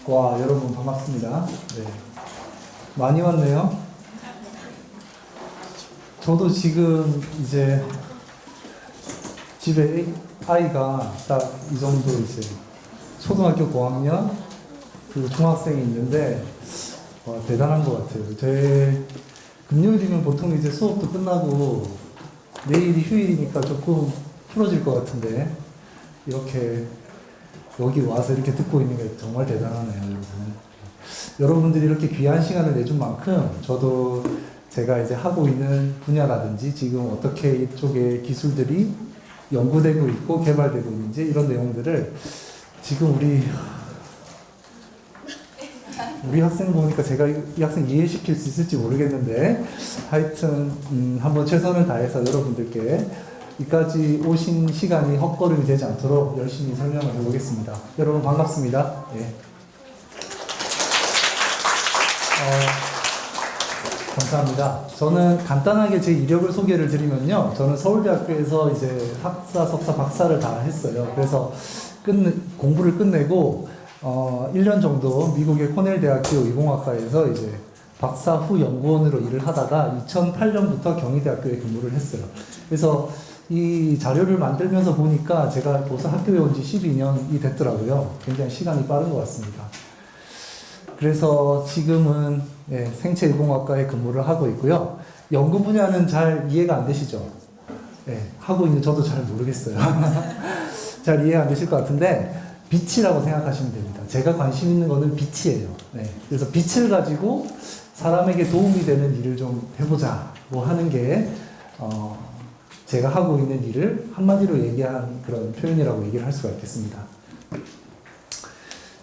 와, 여러분 반갑습니다. 네. 많이 왔네요. 저도 지금 이제 집에 아이가 딱 이 정도 이제 초등학교 고학년 그리고 중학생이 있는데 와, 대단한 것 같아요. 제 금요일이면 보통 이제 수업도 끝나고 내일이 휴일이니까 조금 풀어질 것 같은데 이렇게 여기 와서 이렇게 듣고 있는 게 정말 대단하네요, 여러분. 여러분들이 이렇게 귀한 시간을 내준 만큼 저도 제가 이제 하고 있는 분야라든지 지금 어떻게 이쪽의 기술들이 연구되고 있고 개발되고 있는지 이런 내용들을 지금 우리 학생 보니까 제가 이 학생 이해시킬 수 있을지 모르겠는데 하여튼 한번 최선을 다해서 여러분들께 이까지 오신 시간이 헛걸음이 되지 않도록 열심히 설명을 해보겠습니다. 여러분 반갑습니다. 예. 감사합니다. 저는 간단하게 제 이력을 소개를 드리면요. 저는 서울대학교에서 이제 학사, 석사, 박사를 다 했어요. 그래서 공부를 끝내고 1년 정도 미국의 코넬 대학교 의공학과에서 이제 박사 후 연구원으로 일을 하다가 2008년부터 경희대학교에 근무를 했어요. 그래서 이 자료를 만들면서 보니까 제가 벌써 학교에 온 지 12년이 됐더라고요. 굉장히 시간이 빠른 것 같습니다. 그래서 지금은 생체의공학과에 근무를 하고 있고요. 연구 분야는 잘 이해가 안 되시죠? 하고 있는 저도 잘 모르겠어요. 잘 이해가 안 되실 것 같은데 빛이라고 생각하시면 됩니다. 제가 관심 있는 거는 빛이에요. 그래서 빛을 가지고 사람에게 도움이 되는 일을 좀 해보자 뭐 하는 게 제가 하고 있는 일을 한마디로 얘기한 그런 표현이라고 얘기를 할 수가 있겠습니다.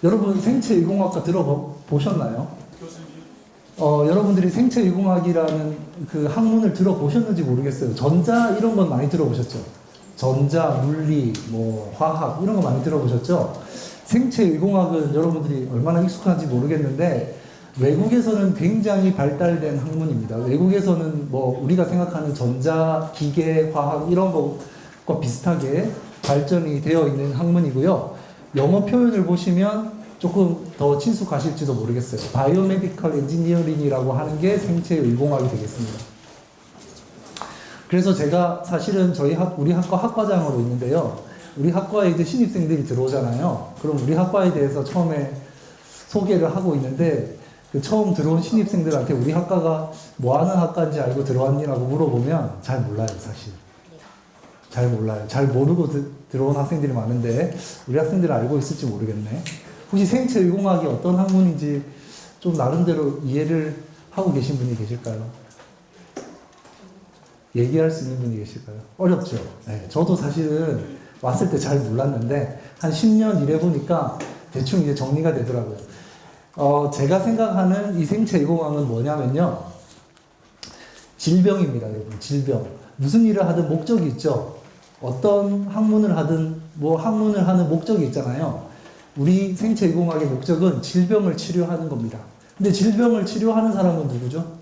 여러분 생체의공학과 들어보셨나요? 여러분들이 생체의공학이라는 그 학문을 들어보셨는지 모르겠어요. 전자 이런 건 많이 들어보셨죠? 전자, 물리, 뭐 화학 이런 거 많이 들어보셨죠? 생체의공학은 여러분들이 얼마나 익숙한지 모르겠는데 외국에서는 굉장히 발달된 학문입니다. 외국에서는 뭐 우리가 생각하는 전자, 기계, 화학 이런 것과 비슷하게 발전이 되어 있는 학문이고요. 영어 표현을 보시면 조금 더 친숙하실지도 모르겠어요. 바이오메디컬 엔지니어링이라고 하는 게 생체의공학이 되겠습니다. 그래서 제가 사실은 우리 학과 학과장으로 있는데요. 우리 학과에 이제 신입생들이 들어오잖아요. 그럼 우리 학과에 대해서 처음에 소개를 하고 있는데 그 처음 들어온 신입생들한테 우리 학과가 뭐 하는 학과인지 알고 들어왔니라고 물어보면 잘 몰라요, 사실. 잘 몰라요. 잘 모르고 들어온 학생들이 많은데 우리 학생들은 알고 있을지 모르겠네. 혹시 생체의공학이 어떤 학문인지 좀 나름대로 이해를 하고 계신 분이 계실까요? 얘기할 수 있는 분이 계실까요? 어렵죠? 저도 사실은 왔을 때 잘 몰랐는데 한 10년 일해보니까 대충 이제 정리가 되더라고요. 제가 생각하는 이 생체의공학은 뭐냐면요. 질병입니다, 여러분. 질병. 무슨 일을 하든 목적이 있죠. 어떤 학문을 하든 뭐 학문을 하는 목적이 있잖아요. 우리 생체의공학의 목적은 질병을 치료하는 겁니다. 근데 질병을 치료하는 사람은 누구죠?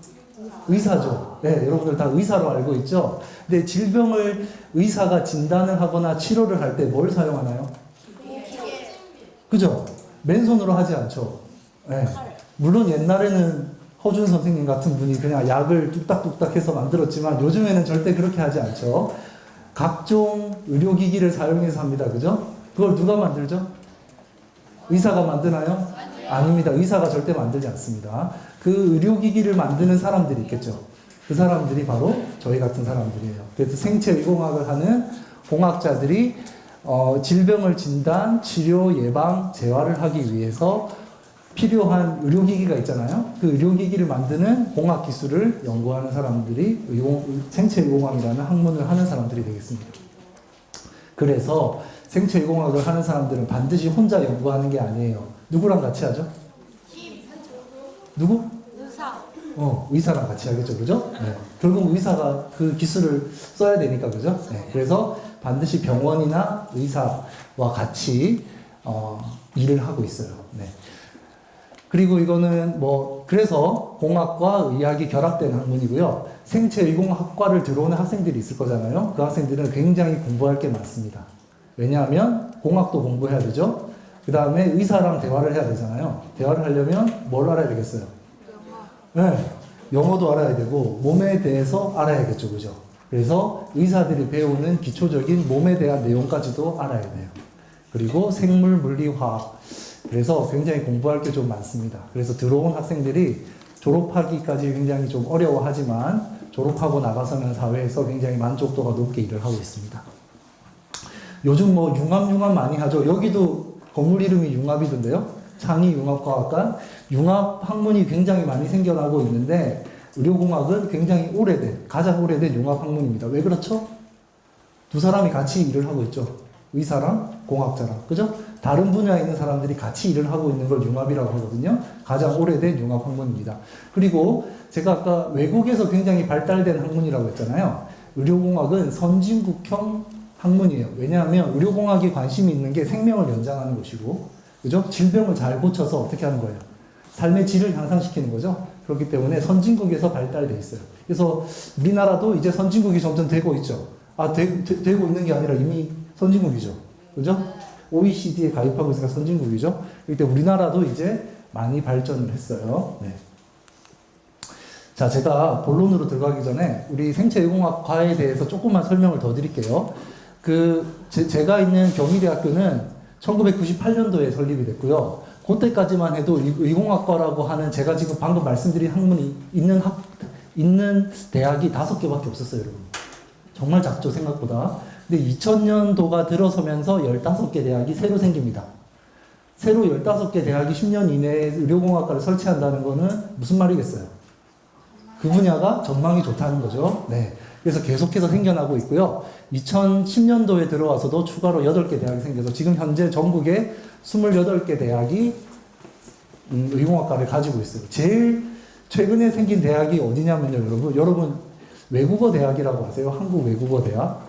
의사죠. 여러분들 다 의사로 알고 있죠? 근데 질병을 의사가 진단을 하거나 치료를 할 때 뭘 사용하나요? 그죠? 맨손으로 하지 않죠. 물론 옛날에는 허준 선생님 같은 분이 그냥 약을 뚝딱뚝딱 해서 만들었지만 요즘에는 절대 그렇게 하지 않죠. 각종 의료기기를 사용해서 합니다. 그죠? 그걸 누가 만들죠? 의사가 만드나요? 아닙니다. 의사가 절대 만들지 않습니다. 그 의료기기를 만드는 사람들이 있겠죠. 그 사람들이 바로 저희 같은 사람들이에요. 그래서 생체의공학을 하는 공학자들이 질병을 진단, 치료, 예방, 재활을 하기 위해서 필요한 의료기기가 있잖아요. 그 의료기기를 만드는 공학기술을 연구하는 사람들이 생체의공학이라는 학문을 하는 사람들이 되겠습니다. 그래서 생체의공학을 하는 사람들은 반드시 혼자 연구하는 게 아니에요. 누구랑 같이 하죠? 누구? 의사. 의사랑 같이 하겠죠. 그죠? 결국 의사가 그 기술을 써야 되니까, 그죠? 그래서 반드시 병원이나 의사와 같이 일을 하고 있어요. 그리고 이거는 그래서 공학과 의학이 결합된 학문이고요. 생체의공학과를 들어오는 학생들이 있을 거잖아요. 그 학생들은 굉장히 공부할 게 많습니다. 왜냐하면 공학도 공부해야 되죠. 그 다음에 의사랑 대화를 해야 되잖아요. 대화를 하려면 뭘 알아야 되겠어요? 네, 영어도 알아야 되고 몸에 대해서 알아야겠죠, 그죠? 그래서 의사들이 배우는 기초적인 몸에 대한 내용까지도 알아야 돼요. 그리고 생물, 물리, 화학. 그래서 굉장히 공부할 게 좀 많습니다. 그래서 들어온 학생들이 졸업하기까지 굉장히 좀 어려워하지만 졸업하고 나가서는 사회에서 굉장히 만족도가 높게 일을 하고 있습니다. 요즘 뭐 융합 많이 하죠. 여기도 건물 이름이 융합이던데요. 창의융합과학관. 융합 학문이 굉장히 많이 생겨나고 있는데 의료공학은 굉장히 가장 오래된 융합 학문입니다. 왜 그렇죠? 두 사람이 같이 일을 하고 있죠. 의사랑 공학자랑. 그죠? 다른 분야에 있는 사람들이 같이 일을 하고 있는 걸 융합이라고 하거든요. 가장 오래된 융합 학문입니다. 그리고 제가 아까 외국에서 굉장히 발달된 학문이라고 했잖아요. 의료공학은 선진국형 학문이에요. 왜냐하면 의료공학에 관심이 있는 게 생명을 연장하는 것이고, 그죠? 질병을 잘 고쳐서 어떻게 하는 거예요? 삶의 질을 향상시키는 거죠. 그렇기 때문에 선진국에서 발달돼 있어요. 그래서 우리나라도 이제 선진국이 점점 되고 있죠. 되고 있는 게 아니라 이미 선진국이죠. 그죠? OECD에 가입하고 있으니까 선진국이죠. 그렇기 때문에 우리나라도 이제 많이 발전을 했어요. 네. 자, 제가 본론으로 들어가기 전에 우리 생체의공학과에 대해서 조금만 설명을 더 드릴게요. 제가 있는 경희대학교는 1998년도에 설립이 됐고요. 그때까지만 해도 의공학과라고 하는 제가 지금 방금 말씀드린 학문이 있는 대학이 5개밖에 없었어요, 여러분. 정말 작죠, 생각보다. 근데 2000년도가 들어서면서 15개 대학이 새로 생깁니다. 새로 15개 대학이 10년 이내에 의료공학과를 설치한다는 거는 무슨 말이겠어요? 그 분야가 전망이 좋다는 거죠. 네. 그래서 계속해서 생겨나고 있고요. 2010년도에 들어와서도 추가로 8개 대학이 생겨서 지금 현재 전국에 28개 대학이 의공학과를 가지고 있어요. 제일 최근에 생긴 대학이 어디냐면요, 여러분 외국어 대학이라고 아세요? 한국 외국어 대학?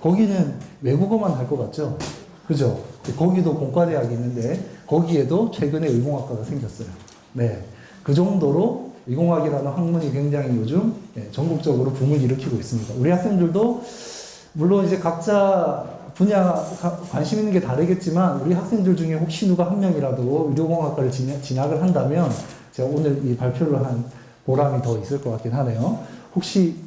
거기는 외국어만 할 것 같죠? 그죠? 거기도 공과대학이 있는데 거기에도 최근에 의공학과가 생겼어요. 네. 그 정도로 의공학이라는 학문이 굉장히 요즘 전국적으로 붐을 일으키고 있습니다. 우리 학생들도 물론 이제 각자 분야 관심 있는 게 다르겠지만 우리 학생들 중에 혹시 누가 한 명이라도 의료공학과를 진학을 한다면 제가 오늘 이 발표를 한 보람이 더 있을 것 같긴 하네요. 혹시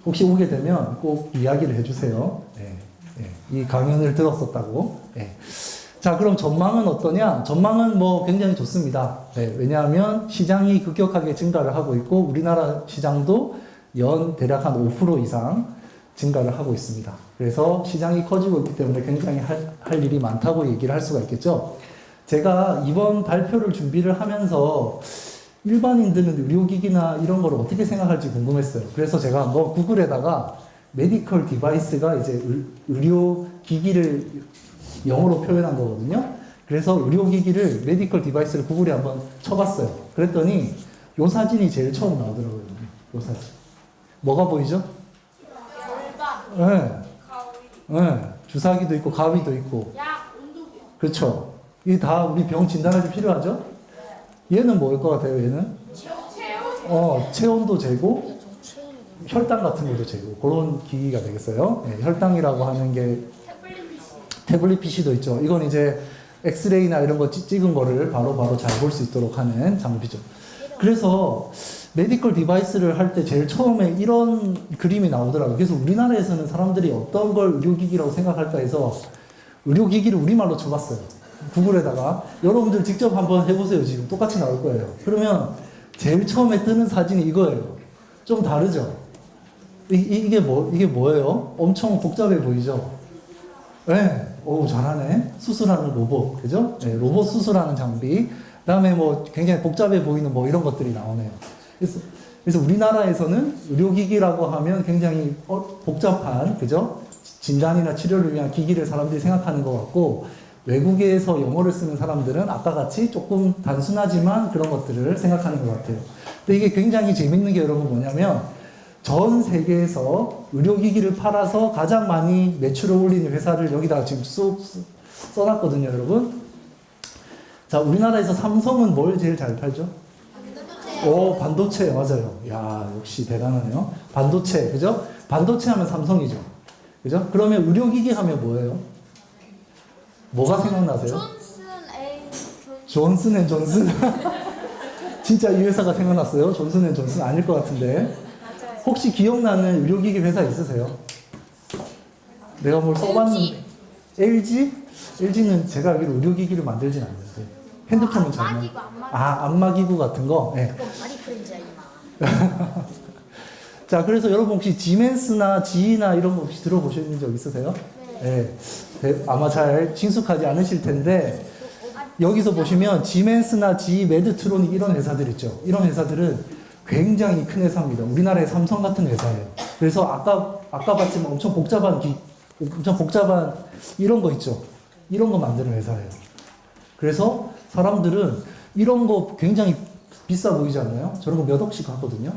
오게 되면 꼭 이야기를 해주세요. 네, 네, 이 강연을 들었었다고. 네. 자, 그럼 전망은 어떠냐? 전망은 뭐 굉장히 좋습니다. 네, 왜냐하면 시장이 급격하게 증가를 하고 있고 우리나라 시장도 연 대략 한 5% 이상 증가를 하고 있습니다. 그래서 시장이 커지고 있기 때문에 굉장히 할 일이 많다고 얘기를 할 수가 있겠죠. 제가 이번 발표를 준비를 하면서 일반인들은 의료기기나 이런 걸 어떻게 생각할지 궁금했어요. 그래서 제가 한번 구글에다가 메디컬 디바이스가 이제 의료기기를 영어로 표현한 거거든요. 그래서 의료기기를 메디컬 디바이스를 구글에 한번 쳐봤어요. 그랬더니 요 사진이 제일 처음 나오더라고요. 요 사진. 뭐가 보이죠? 네. 네. 주사기도 있고 가위도 있고. 그렇죠. 이게 다 우리 병 진단할 때 필요하죠? 얘는 뭐일 것 같아요, 얘는? 체온도 재고, 혈당 같은 것도 재고, 그런 기기가 되겠어요. 네, 혈당이라고 하는 게 태블릿 PC도 있죠. 이건 이제 엑스레이나 이런 거 찍은 거를 바로 잘 볼 수 있도록 하는 장비죠. 그래서 메디컬 디바이스를 할 때 제일 처음에 이런 그림이 나오더라고요. 그래서 우리나라에서는 사람들이 어떤 걸 의료기기라고 생각할까 해서 의료기기를 우리말로 쳐봤어요. 구글에다가. 여러분들 직접 한번 해보세요. 지금 똑같이 나올 거예요. 그러면 제일 처음에 뜨는 사진이 이거예요. 좀 다르죠? 이게 뭐예요? 엄청 복잡해 보이죠? 네. 오, 잘하네. 수술하는 로봇. 그죠? 네, 로봇 수술하는 장비. 그 다음에 뭐 굉장히 복잡해 보이는 뭐 이런 것들이 나오네요. 그래서 우리나라에서는 의료기기라고 하면 굉장히 복잡한, 그죠? 진단이나 치료를 위한 기기를 사람들이 생각하는 것 같고, 외국에서 영어를 쓰는 사람들은 아까 같이 조금 단순하지만 그런 것들을 생각하는 것 같아요. 근데 이게 굉장히 재밌는 게 여러분 뭐냐면, 전 세계에서 의료기기를 팔아서 가장 많이 매출을 올리는 회사를 여기다가 지금 쏙 써놨거든요, 여러분. 자, 우리나라에서 삼성은 뭘 제일 잘 팔죠? 반도체. 반도체, 맞아요. 야, 역시 대단하네요. 반도체, 그죠? 반도체 하면 삼성이죠. 그죠? 그러면 의료기기 하면 뭐예요? 뭐가 생각나세요? 존슨 앤 존슨 앤 존슨? 진짜 이 회사가 생각났어요? 존슨 앤 존슨 아닐 것 같은데. 맞아요. 혹시 기억나는 의료기기 회사 있으세요? 내가 뭘 써봤는데. LG? LG는 제가 알기로 의료기기를 만들진 않는데. 핸드폰은 잘 만. 안마기구, 안마기구. 안마기구 같은 거? 네. 그거 바디 프렌즈야 이마. 자, 그래서 여러분 혹시 지멘스나 지이나 이런 거 혹시 들어보신 적 있으세요? 네. 아마 잘 친숙하지 않으실 텐데, 여기서 보시면 지멘스나 지, 메드트로닉 이런 회사들 있죠. 이런 회사들은 굉장히 큰 회사입니다. 우리나라의 삼성 같은 회사예요. 그래서 아까 봤지만 엄청 복잡한 이런 거 있죠. 이런 거 만드는 회사예요. 그래서 사람들은 이런 거 굉장히 비싸 보이지 않나요? 저런 거 몇 억씩 하거든요.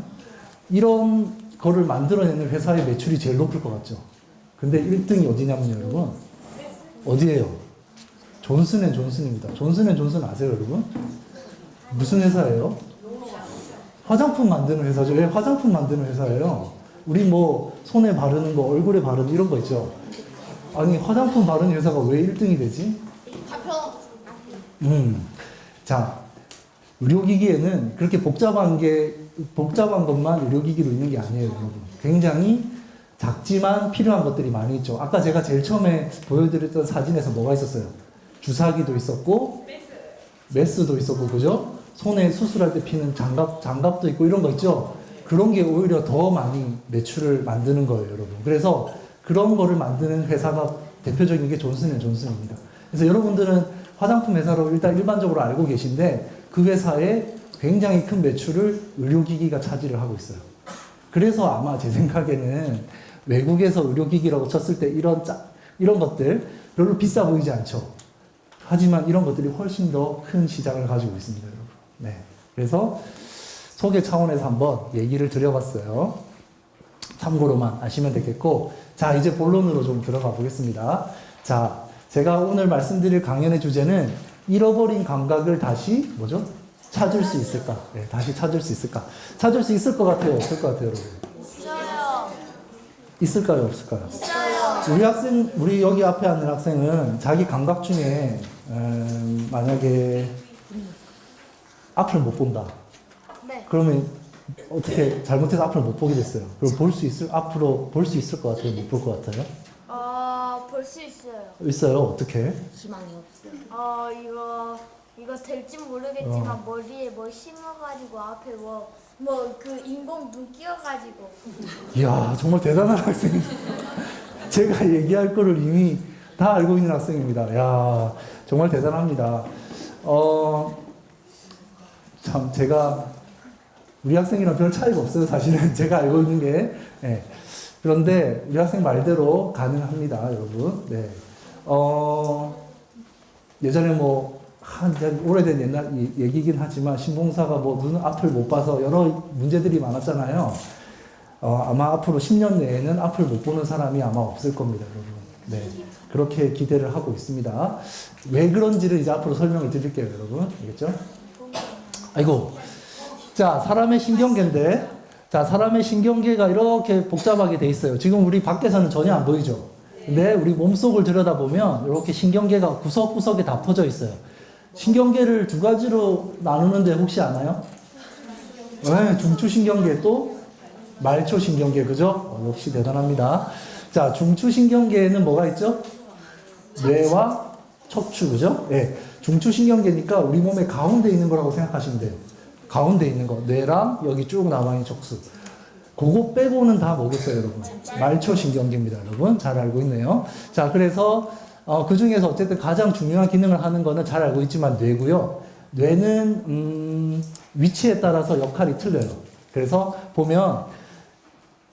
이런 거를 만들어내는 회사의 매출이 제일 높을 것 같죠. 근데 1등이 어디냐면요, 여러분. 어디예요? 존슨 앤 존슨입니다. 존슨 앤 존슨 아세요, 여러분? 무슨 회사예요? 화장품 만드는 회사죠. 왜 화장품 만드는 회사예요? 우리 뭐 손에 바르는 거, 얼굴에 바르는 이런 거 있죠. 아니 화장품 바르는 회사가 왜 1등이 되지? 자, 의료기기에는 그렇게 복잡한 것만 의료기기로 있는 게 아니에요, 여러분. 굉장히 작지만 필요한 것들이 많이 있죠. 아까 제가 제일 처음에 보여드렸던 사진에서 뭐가 있었어요? 주사기도 있었고, 메스도 있었고, 그죠? 손에 수술할 때 피는 장갑도 있고 이런 거 있죠? 그런 게 오히려 더 많이 매출을 만드는 거예요, 여러분. 그래서 그런 거를 만드는 회사가 대표적인 게 존슨 앤 존슨입니다. 그래서 여러분들은 화장품 회사로 일단 일반적으로 알고 계신데 그 회사에 굉장히 큰 매출을 의료기기가 차지를 하고 있어요. 그래서 아마 제 생각에는 외국에서 의료기기라고 쳤을 때 이런 것들 별로 비싸 보이지 않죠. 하지만 이런 것들이 훨씬 더 큰 시장을 가지고 있습니다, 여러분. 네. 그래서 소개 차원에서 한번 얘기를 드려봤어요. 참고로만 아시면 되겠고, 자, 이제 본론으로 좀 들어가 보겠습니다. 자, 제가 오늘 말씀드릴 강연의 주제는 잃어버린 감각을 다시, 찾을 수 있을까? 네, 다시 찾을 수 있을까? 찾을 수 있을 것 같아요? 없을 것 같아요, 여러분? 있어요. 있을까요? 없을까요? 있어요. 우리 여기 앞에 앉는 학생은 자기 감각 중에, 만약에 앞을 못 본다. 네. 그러면 어떻게 잘못해서 앞을 못 보게 됐어요. 그럼 앞으로 볼 수 있을 것 같아요? 못 볼 것 같아요? 볼 수 있어요. 있어요. 어떻게? 희망이 없어요. 이거 될지 모르겠지만 머리에 뭐 심어가지고 앞에 그 인공 눈 끼워가지고. 이야, 정말 대단한 학생. 제가 얘기할 거를 이미 다 알고 있는 학생입니다. 야, 정말 대단합니다. 참, 우리 학생이랑 별 차이가 없어요, 사실은. 제가 알고 있는 게. 네. 그런데 우리 학생 말대로 가능합니다, 여러분. 네. 예전에 오래된 옛날 얘기긴 하지만 신봉사가 눈 앞을 못 봐서 여러 문제들이 많았잖아요. 아마 앞으로 10년 내에는 앞을 못 보는 사람이 아마 없을 겁니다, 여러분. 네. 그렇게 기대를 하고 있습니다. 왜 그런지를 이제 앞으로 설명을 드릴게요, 여러분. 알겠죠? 아이고. 자, 사람의 신경계인데, 사람의 신경계가 이렇게 복잡하게 돼 있어요. 지금 우리 밖에서는 전혀 안 보이죠? 근데 우리 몸속을 들여다보면 이렇게 신경계가 구석구석에 다 퍼져 있어요. 신경계를 두 가지로 나누는데 혹시 아나요? 네, 중추신경계 또 말초신경계, 그죠? 역시 대단합니다. 자, 중추신경계에는 뭐가 있죠? 뇌와 척추, 그죠? 네, 중추신경계니까 우리 몸의 가운데 있는 거라고 생각하시면 돼요. 가운데 있는 거, 뇌랑 여기 쭉 남아있는 척수. 그거 빼고는 다 뭐겠어요, 여러분? 말초신경계입니다, 여러분. 잘 알고 있네요. 자, 그래서 그 중에서 어쨌든 가장 중요한 기능을 하는 거는 잘 알고 있지만 뇌고요. 뇌는 위치에 따라서 역할이 틀려요. 그래서 보면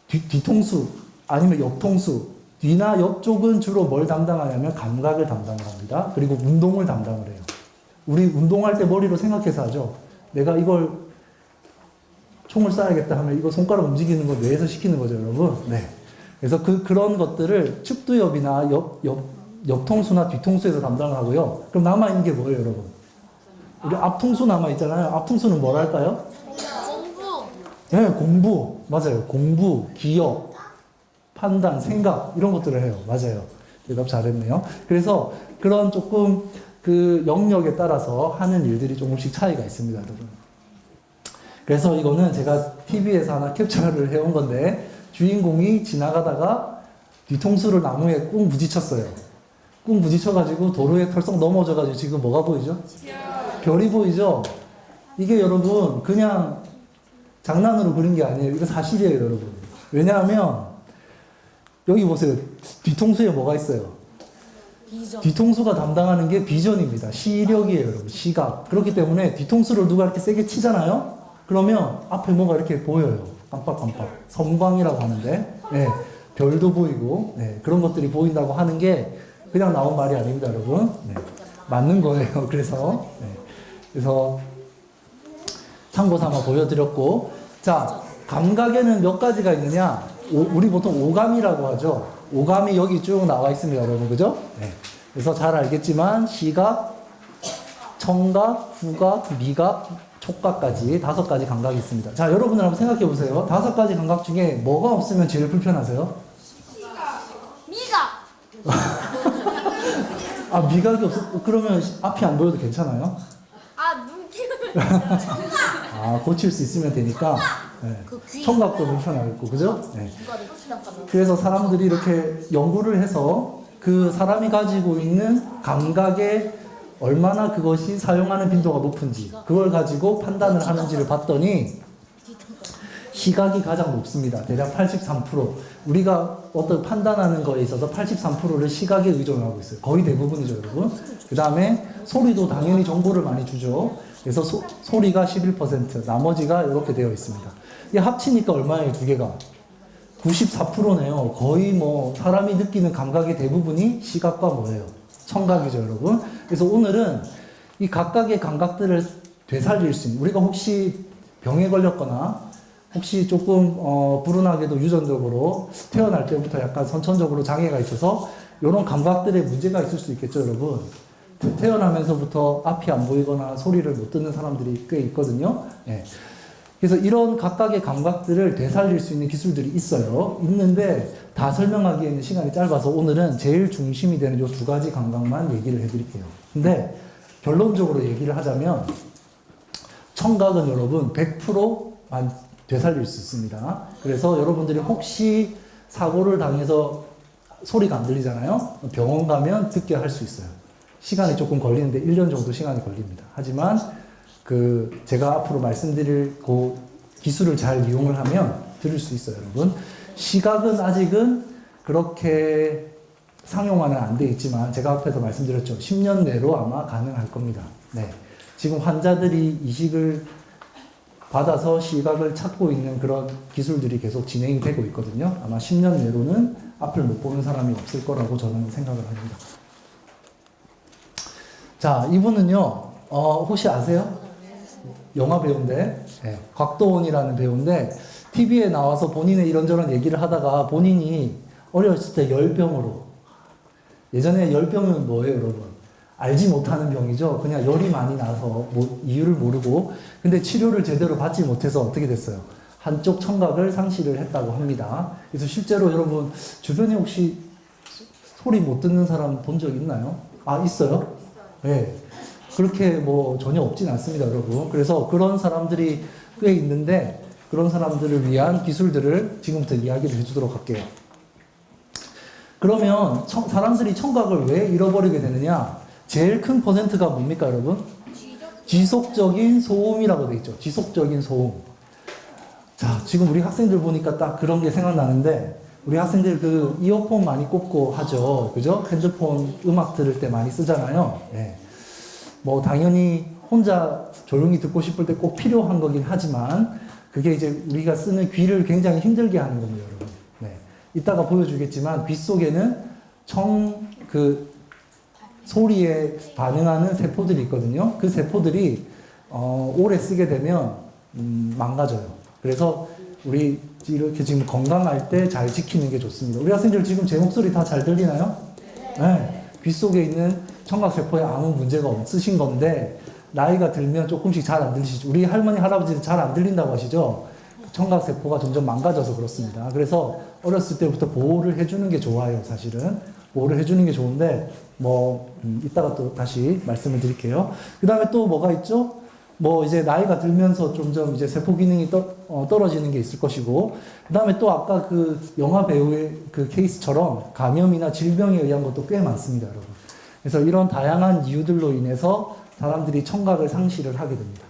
뒤통수 아니면 옆통수, 뒤나 옆쪽은 주로 뭘 담당하냐면 감각을 담당을 합니다. 그리고 운동을 담당을 해요. 우리 운동할 때 머리로 생각해서 하죠. 내가 이걸 총을 쏴야겠다 하면 이거 손가락 움직이는 거 뇌에서 시키는 거죠, 여러분. 네. 그래서 그런 것들을 측두엽이나 옆통수나 뒤통수에서 담당을 하고요. 그럼 남아있는 게 뭐예요, 여러분? 우리 앞통수 남아있잖아요. 앞통수는 뭘 할까요? 공부. 네, 공부. 맞아요. 공부, 기억, 판단, 생각, 이런 것들을 해요. 맞아요. 대답 잘했네요. 그래서 그런 조금 그 영역에 따라서 하는 일들이 조금씩 차이가 있습니다, 여러분. 그래서 이거는 제가 TV에서 하나 캡처를 해온 건데, 주인공이 지나가다가 뒤통수를 나무에 꾹 부딪혔어요. 꾹 부딪혀가지고 도로에 털썩 넘어져가지고 지금 뭐가 보이죠? 별이 보이죠? 이게 여러분 그냥 장난으로 그린 게 아니에요. 이거 사실이에요, 여러분. 왜냐하면 여기 보세요. 뒤통수에 뭐가 있어요? 비전. 뒤통수가 담당하는 게 비전입니다. 시력이에요, 여러분. 시각. 그렇기 때문에 뒤통수를 누가 이렇게 세게 치잖아요? 그러면 앞에 뭐가 이렇게 보여요. 깜빡깜빡. 섬광이라고 하는데, 네, 별도 보이고, 네, 그런 것들이 보인다고 하는 게 그냥 나온 말이 아닙니다, 여러분. 네, 맞는 거예요. 그래서 참고 삼아 보여드렸고, 자, 감각에는 몇 가지가 있느냐? 우리 보통 오감이라고 하죠. 오감이 여기 쭉 나와 있습니다, 여러분. 그죠? 네. 그래서 잘 알겠지만, 시각, 청각, 후각, 미각, 촉각까지 5가지 감각이 있습니다. 자, 여러분들 한번 생각해 보세요. 5가지 감각 중에 뭐가 없으면 제일 불편하세요? 미각. 아, 미각이 없어? 그러면 앞이 안 보여도 괜찮아요? 눈 끼우면. 아, 고칠 수 있으면 되니까. 네. 그 귀. 청각도 불편하겠고, 그죠? 네. 중간에 흡수당하면. 그래서 사람들이 이렇게 연구를 해서 그 사람이 가지고 있는 감각에 얼마나 그것이 사용하는 빈도가 높은지 그걸 가지고 판단을 하는지를 봤더니 시각이 가장 높습니다. 대략 83%. 우리가 어떤 판단하는 거에 있어서 83%를 시각에 의존하고 있어요. 거의 대부분이죠, 여러분. 그 다음에 소리도 당연히 정보를 많이 주죠. 그래서 소리가 11%, 나머지가 이렇게 되어 있습니다. 이게 합치니까 얼마예요, 두 개가? 94%네요. 거의 뭐 사람이 느끼는 감각의 대부분이 시각과 뭐예요? 청각이죠, 여러분. 그래서 오늘은 이 각각의 감각들을 되살릴 수 있는, 우리가 혹시 병에 걸렸거나 혹시 조금 불운하게도 유전적으로 태어날 때부터 약간 선천적으로 장애가 있어서 이런 감각들에 문제가 있을 수 있겠죠, 여러분. 태어나면서부터 앞이 안 보이거나 소리를 못 듣는 사람들이 꽤 있거든요. 네. 그래서 이런 각각의 감각들을 되살릴 수 있는 기술들이 있어요. 있는데 다 설명하기에는 시간이 짧아서 오늘은 제일 중심이 되는 이 2가지 감각만 얘기를 해드릴게요. 근데 결론적으로 얘기를 하자면 청각은 여러분 100%만 되살릴 수 있습니다. 그래서 여러분들이 혹시 사고를 당해서 소리가 안 들리잖아요. 병원 가면 듣게 할 수 있어요. 시간이 조금 걸리는데 1년 정도 시간이 걸립니다. 하지만 제가 앞으로 말씀드릴 그 기술을 잘 이용을 하면 들을 수 있어요, 여러분. 시각은 아직은 그렇게 상용화는 안 돼 있지만 제가 앞에서 말씀드렸죠. 10년 내로 아마 가능할 겁니다. 네. 지금 환자들이 이식을 받아서 시각을 찾고 있는 그런 기술들이 계속 진행이 되고 있거든요. 아마 10년 내로는 앞을 못 보는 사람이 없을 거라고 저는 생각을 합니다. 자, 이분은요, 혹시 아세요? 영화 배우인데, 네, 곽도원이라는 배우인데, TV에 나와서 본인의 이런저런 얘기를 하다가 본인이 어렸을 때 열병으로, 예전에 열병은 뭐예요, 여러분? 알지 못하는 병이죠. 그냥 열이 많이 나서 뭐 이유를 모르고, 근데 치료를 제대로 받지 못해서 어떻게 됐어요? 한쪽 청각을 상실을 했다고 합니다. 그래서 실제로 여러분, 주변에 혹시 소리 못 듣는 사람 본 적 있나요? 아, 있어요? 네. 그렇게 뭐 전혀 없진 않습니다, 여러분. 그래서 그런 사람들이 꽤 있는데 그런 사람들을 위한 기술들을 지금부터 이야기를 해주도록 할게요. 그러면 사람들이 청각을 왜 잃어버리게 되느냐? 제일 큰 퍼센트가 뭡니까, 여러분? 지속적인 소음이라고 돼 있죠. 지속적인 소음. 자, 지금 우리 학생들 보니까 딱 그런 게 생각나는데 우리 학생들 그 이어폰 많이 꽂고 하죠. 그죠? 핸드폰 음악 들을 때 많이 쓰잖아요. 네. 뭐 당연히 혼자 조용히 듣고 싶을 때 꼭 필요한 거긴 하지만 그게 이제 우리가 쓰는 귀를 굉장히 힘들게 하는 겁니다, 여러분. 네. 이따가 보여주겠지만 귀 속에는 소리에 반응하는 세포들이 있거든요. 그 세포들이 오래 쓰게 되면 망가져요. 그래서 우리 이렇게 지금 건강할 때 잘 지키는 게 좋습니다. 우리 학생들 지금 제 목소리 다 잘 들리나요? 네. 귀 속에 있는 청각세포에 아무 문제가 없으신 건데 나이가 들면 조금씩 잘 안 들리시죠. 우리 할머니, 할아버지는 잘 안 들린다고 하시죠. 청각세포가 점점 망가져서 그렇습니다. 그래서 어렸을 때부터 보호를 해주는 게 좋아요, 사실은. 뭐를 해주는 게 좋은데, 뭐, 이따가 또 다시 말씀을 드릴게요. 그 다음에 또 뭐가 있죠? 뭐 이제 나이가 들면서 점점 이제 세포 기능이 떨어지는 게 있을 것이고, 그 다음에 또 아까 그 영화 배우의 그 케이스처럼 감염이나 질병에 의한 것도 꽤 많습니다, 여러분. 그래서 이런 다양한 이유들로 인해서 사람들이 청각을 상실을 하게 됩니다.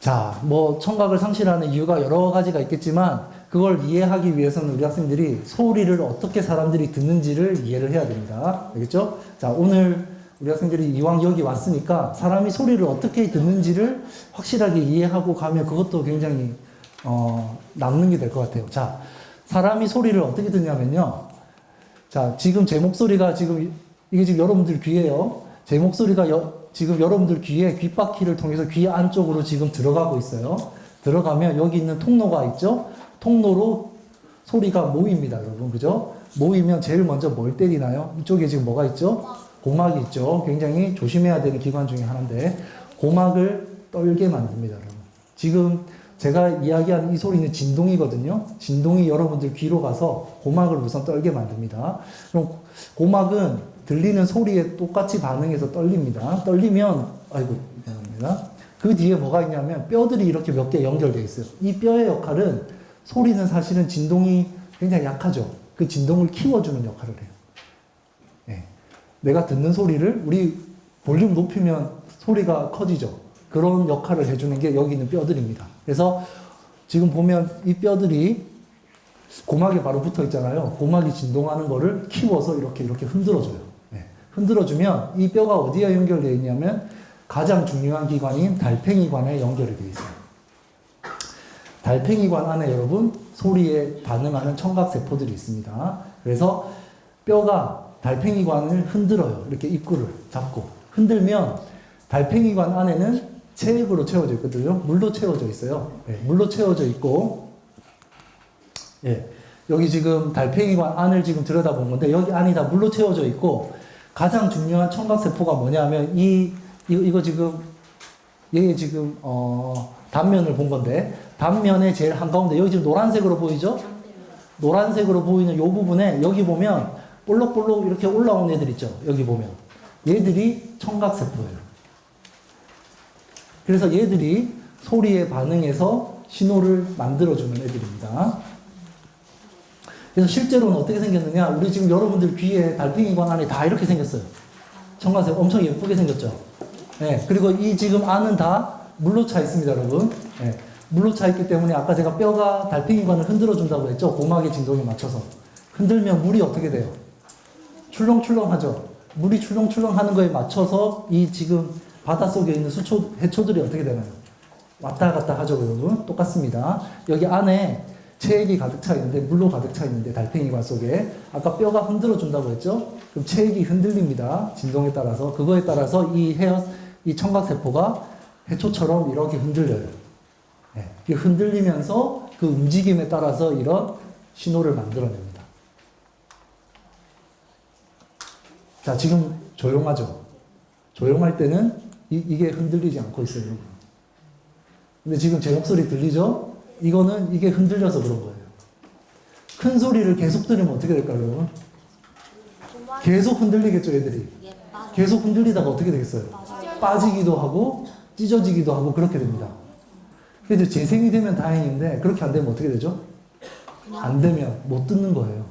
자, 뭐 청각을 상실하는 이유가 여러 가지가 있겠지만 그걸 이해하기 위해서는 우리 학생들이 소리를 어떻게 사람들이 듣는지를 이해를 해야 됩니다. 알겠죠? 자, 오늘 우리 학생들이 이왕 여기 왔으니까 사람이 소리를 어떻게 듣는지를 확실하게 이해하고 가면 그것도 굉장히 남는 게 될 것 같아요. 자, 사람이 소리를 어떻게 듣냐면요. 자, 지금 제 목소리가 지금 이게 지금 여러분들 귀에요. 제 목소리가 지금 여러분들 귀에 귓바퀴를 통해서 귀 안쪽으로 지금 들어가고 있어요. 들어가면 여기 있는 통로가 있죠. 통로로 소리가 모입니다, 여러분. 그죠? 모이면 제일 먼저 뭘 때리나요? 이쪽에 지금 뭐가 있죠? 고막이 있죠. 굉장히 조심해야 되는 기관 중에 하나인데 고막을 떨게 만듭니다, 여러분. 지금 제가 이야기하는 이 소리는 진동이거든요. 진동이 여러분들 귀로 가서 고막을 우선 떨게 만듭니다. 그럼 고막은 들리는 소리에 똑같이 반응해서 떨립니다. 떨리면 아이고 미안합니다. 그 뒤에 뭐가 있냐면 뼈들이 이렇게 몇 개 연결되어 있어요. 이 뼈의 역할은 소리는 사실은 진동이 굉장히 약하죠. 그 진동을 키워주는 역할을 해요. 네. 내가 듣는 소리를 우리 볼륨 높이면 소리가 커지죠. 그런 역할을 해주는 게 여기 있는 뼈들입니다. 그래서 지금 보면 이 뼈들이 고막에 바로 붙어 있잖아요. 고막이 진동하는 거를 키워서 이렇게 흔들어줘요. 네. 흔들어주면 이 뼈가 어디에 연결되어 있냐면 가장 중요한 기관인 달팽이관에 연결이 되어 있어요. 달팽이관 안에 여러분 소리에 반응하는 청각세포들이 있습니다. 그래서 뼈가 달팽이관을 흔들어요. 이렇게 입구를 잡고 흔들면 달팽이관 안에는 체액으로 채워져 있거든요. 물로 채워져 있어요. 네, 물로 채워져 있고, 예, 여기 지금 달팽이관 안을 지금 들여다본 건데 여기 안이 다 물로 채워져 있고 가장 중요한 청각세포가 뭐냐면 이거 지금 얘 지금 단면을 본 건데 단면의 제일 한가운데 여기 지금 노란색으로 보이죠? 노란색으로 보이는 이 부분에 여기 보면 볼록볼록 이렇게 올라온 애들 있죠? 여기 보면 얘들이 청각세포예요. 그래서 얘들이 소리에 반응해서 신호를 만들어주는 애들입니다. 그래서 실제로는 어떻게 생겼느냐? 우리 지금 여러분들 귀에 달팽이관 안에 다 이렇게 생겼어요. 청각세포 엄청 예쁘게 생겼죠? 네, 그리고 이 지금 안은 다 물로 차 있습니다, 여러분. 네, 물로 차 있기 때문에 아까 제가 뼈가 달팽이관을 흔들어 준다고 했죠? 고막의 진동에 맞춰서. 흔들면 물이 어떻게 돼요? 출렁출렁하죠? 물이 출렁출렁 하는 거에 맞춰서 이 지금 바닷속에 있는 해초들이 어떻게 되나요? 왔다 갔다 하죠, 여러분. 똑같습니다. 여기 안에 체액이 가득 차 있는데, 물로 가득 차 있는데, 달팽이관 속에. 아까 뼈가 흔들어 준다고 했죠? 그럼 체액이 흔들립니다. 진동에 따라서. 그거에 따라서 이 청각세포가 해초처럼 이렇게 흔들려요. 네. 흔들리면서 그 움직임에 따라서 이런 신호를 만들어냅니다. 자, 지금 조용하죠? 조용할 때는 이게 흔들리지 않고 있어요. 근데 지금 제 목소리 들리죠? 이게 흔들려서 그런 거예요. 큰 소리를 계속 들으면 어떻게 될까요, 여러분? 계속 흔들리겠죠, 애들이. 계속 흔들리다가 어떻게 되겠어요? 빠지기도 하고, 찢어지기도 하고, 그렇게 됩니다. 그래서 재생이 되면 다행인데, 그렇게 안 되면 어떻게 되죠? 안 되면 못 듣는 거예요.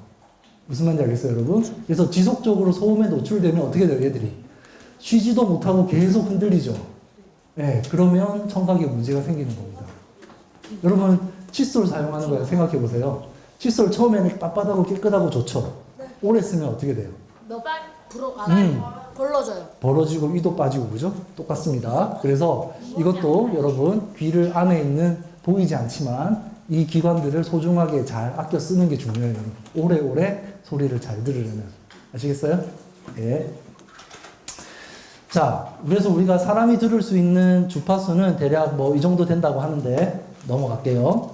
무슨 말인지 알겠어요, 여러분? 그래서 지속적으로 소음에 노출되면 어떻게 돼요, 얘들이? 쉬지도 못하고 계속 흔들리죠. 네, 그러면 청각에 문제가 생기는 겁니다. 여러분, 칫솔 사용하는 거예요. 생각해 보세요. 칫솔 처음에는 빳빳하고 깨끗하고 좋죠. 오래 쓰면 어떻게 돼요? 벌러져요. 벌어지고 위도 빠지고 그죠? 똑같습니다. 그래서 이것도 여러분 귀를 안에 있는 보이지 않지만 이 기관들을 소중하게 잘 아껴 쓰는 게 중요해요. 오래오래 소리를 잘 들으려면. 아시겠어요? 예. 자, 그래서 우리가 사람이 들을 수 있는 주파수는 대략 뭐 이 정도 된다고 하는데 넘어갈게요.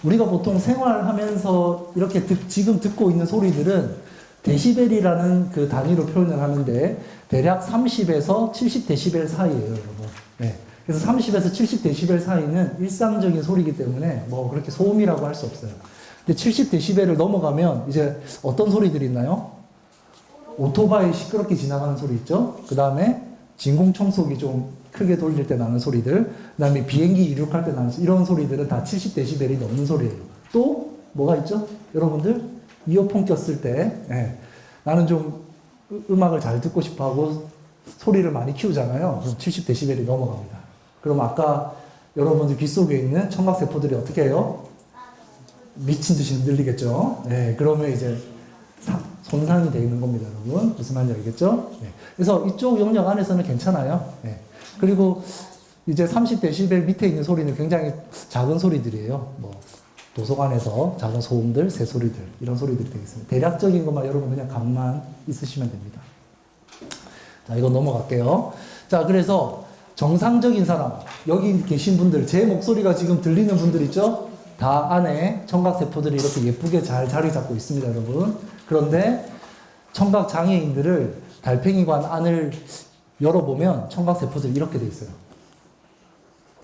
우리가 보통 생활하면서 이렇게 지금 듣고 있는 소리들은 데시벨이라는 그 단위로 표현을 하는데 대략 30에서 70데시벨 사이예요, 여러분. 네. 그래서 30에서 70데시벨 사이는 일상적인 소리이기 때문에 뭐 그렇게 소음이라고 할 수 없어요. 근데 70dB를 넘어가면 이제 어떤 소리들이 있나요? 오토바이 시끄럽게 지나가는 소리 있죠? 그 다음에 진공청소기 좀 크게 돌릴 때 나는 소리들, 그 다음에 비행기 이륙할 때 나는 이런 소리들은 다 70dB이 넘는 소리예요. 또 뭐가 있죠? 여러분들 이어폰 꼈을 때 나는 좀 음악을 잘 듣고 싶어 하고 소리를 많이 키우잖아요. 그럼 70dB이 넘어갑니다. 그럼 아까 여러분들 귀 속에 있는 청각세포들이 어떻게 해요? 미친 듯이 흔들리겠죠? 네, 그러면 이제 손상이 되어 있는 겁니다, 여러분. 무슨 말인지 알겠죠? 네. 그래서 이쪽 영역 안에서는 괜찮아요. 네. 그리고 이제 30dB 밑에 있는 소리는 굉장히 작은 소리들이에요. 뭐 도서관에서 작은 소음들, 새소리들 이런 소리들이 되겠습니다. 대략적인 것만 여러분 그냥 감만 있으시면 됩니다. 자, 이거 넘어갈게요. 자, 그래서 정상적인 사람, 여기 계신 분들, 제 목소리가 지금 들리는 분들 있죠? 다 안에 청각세포들이 이렇게 예쁘게 잘 자리 잡고 있습니다, 여러분. 그런데 청각장애인들을 달팽이관 안을 열어보면 청각세포들이 이렇게 돼 있어요.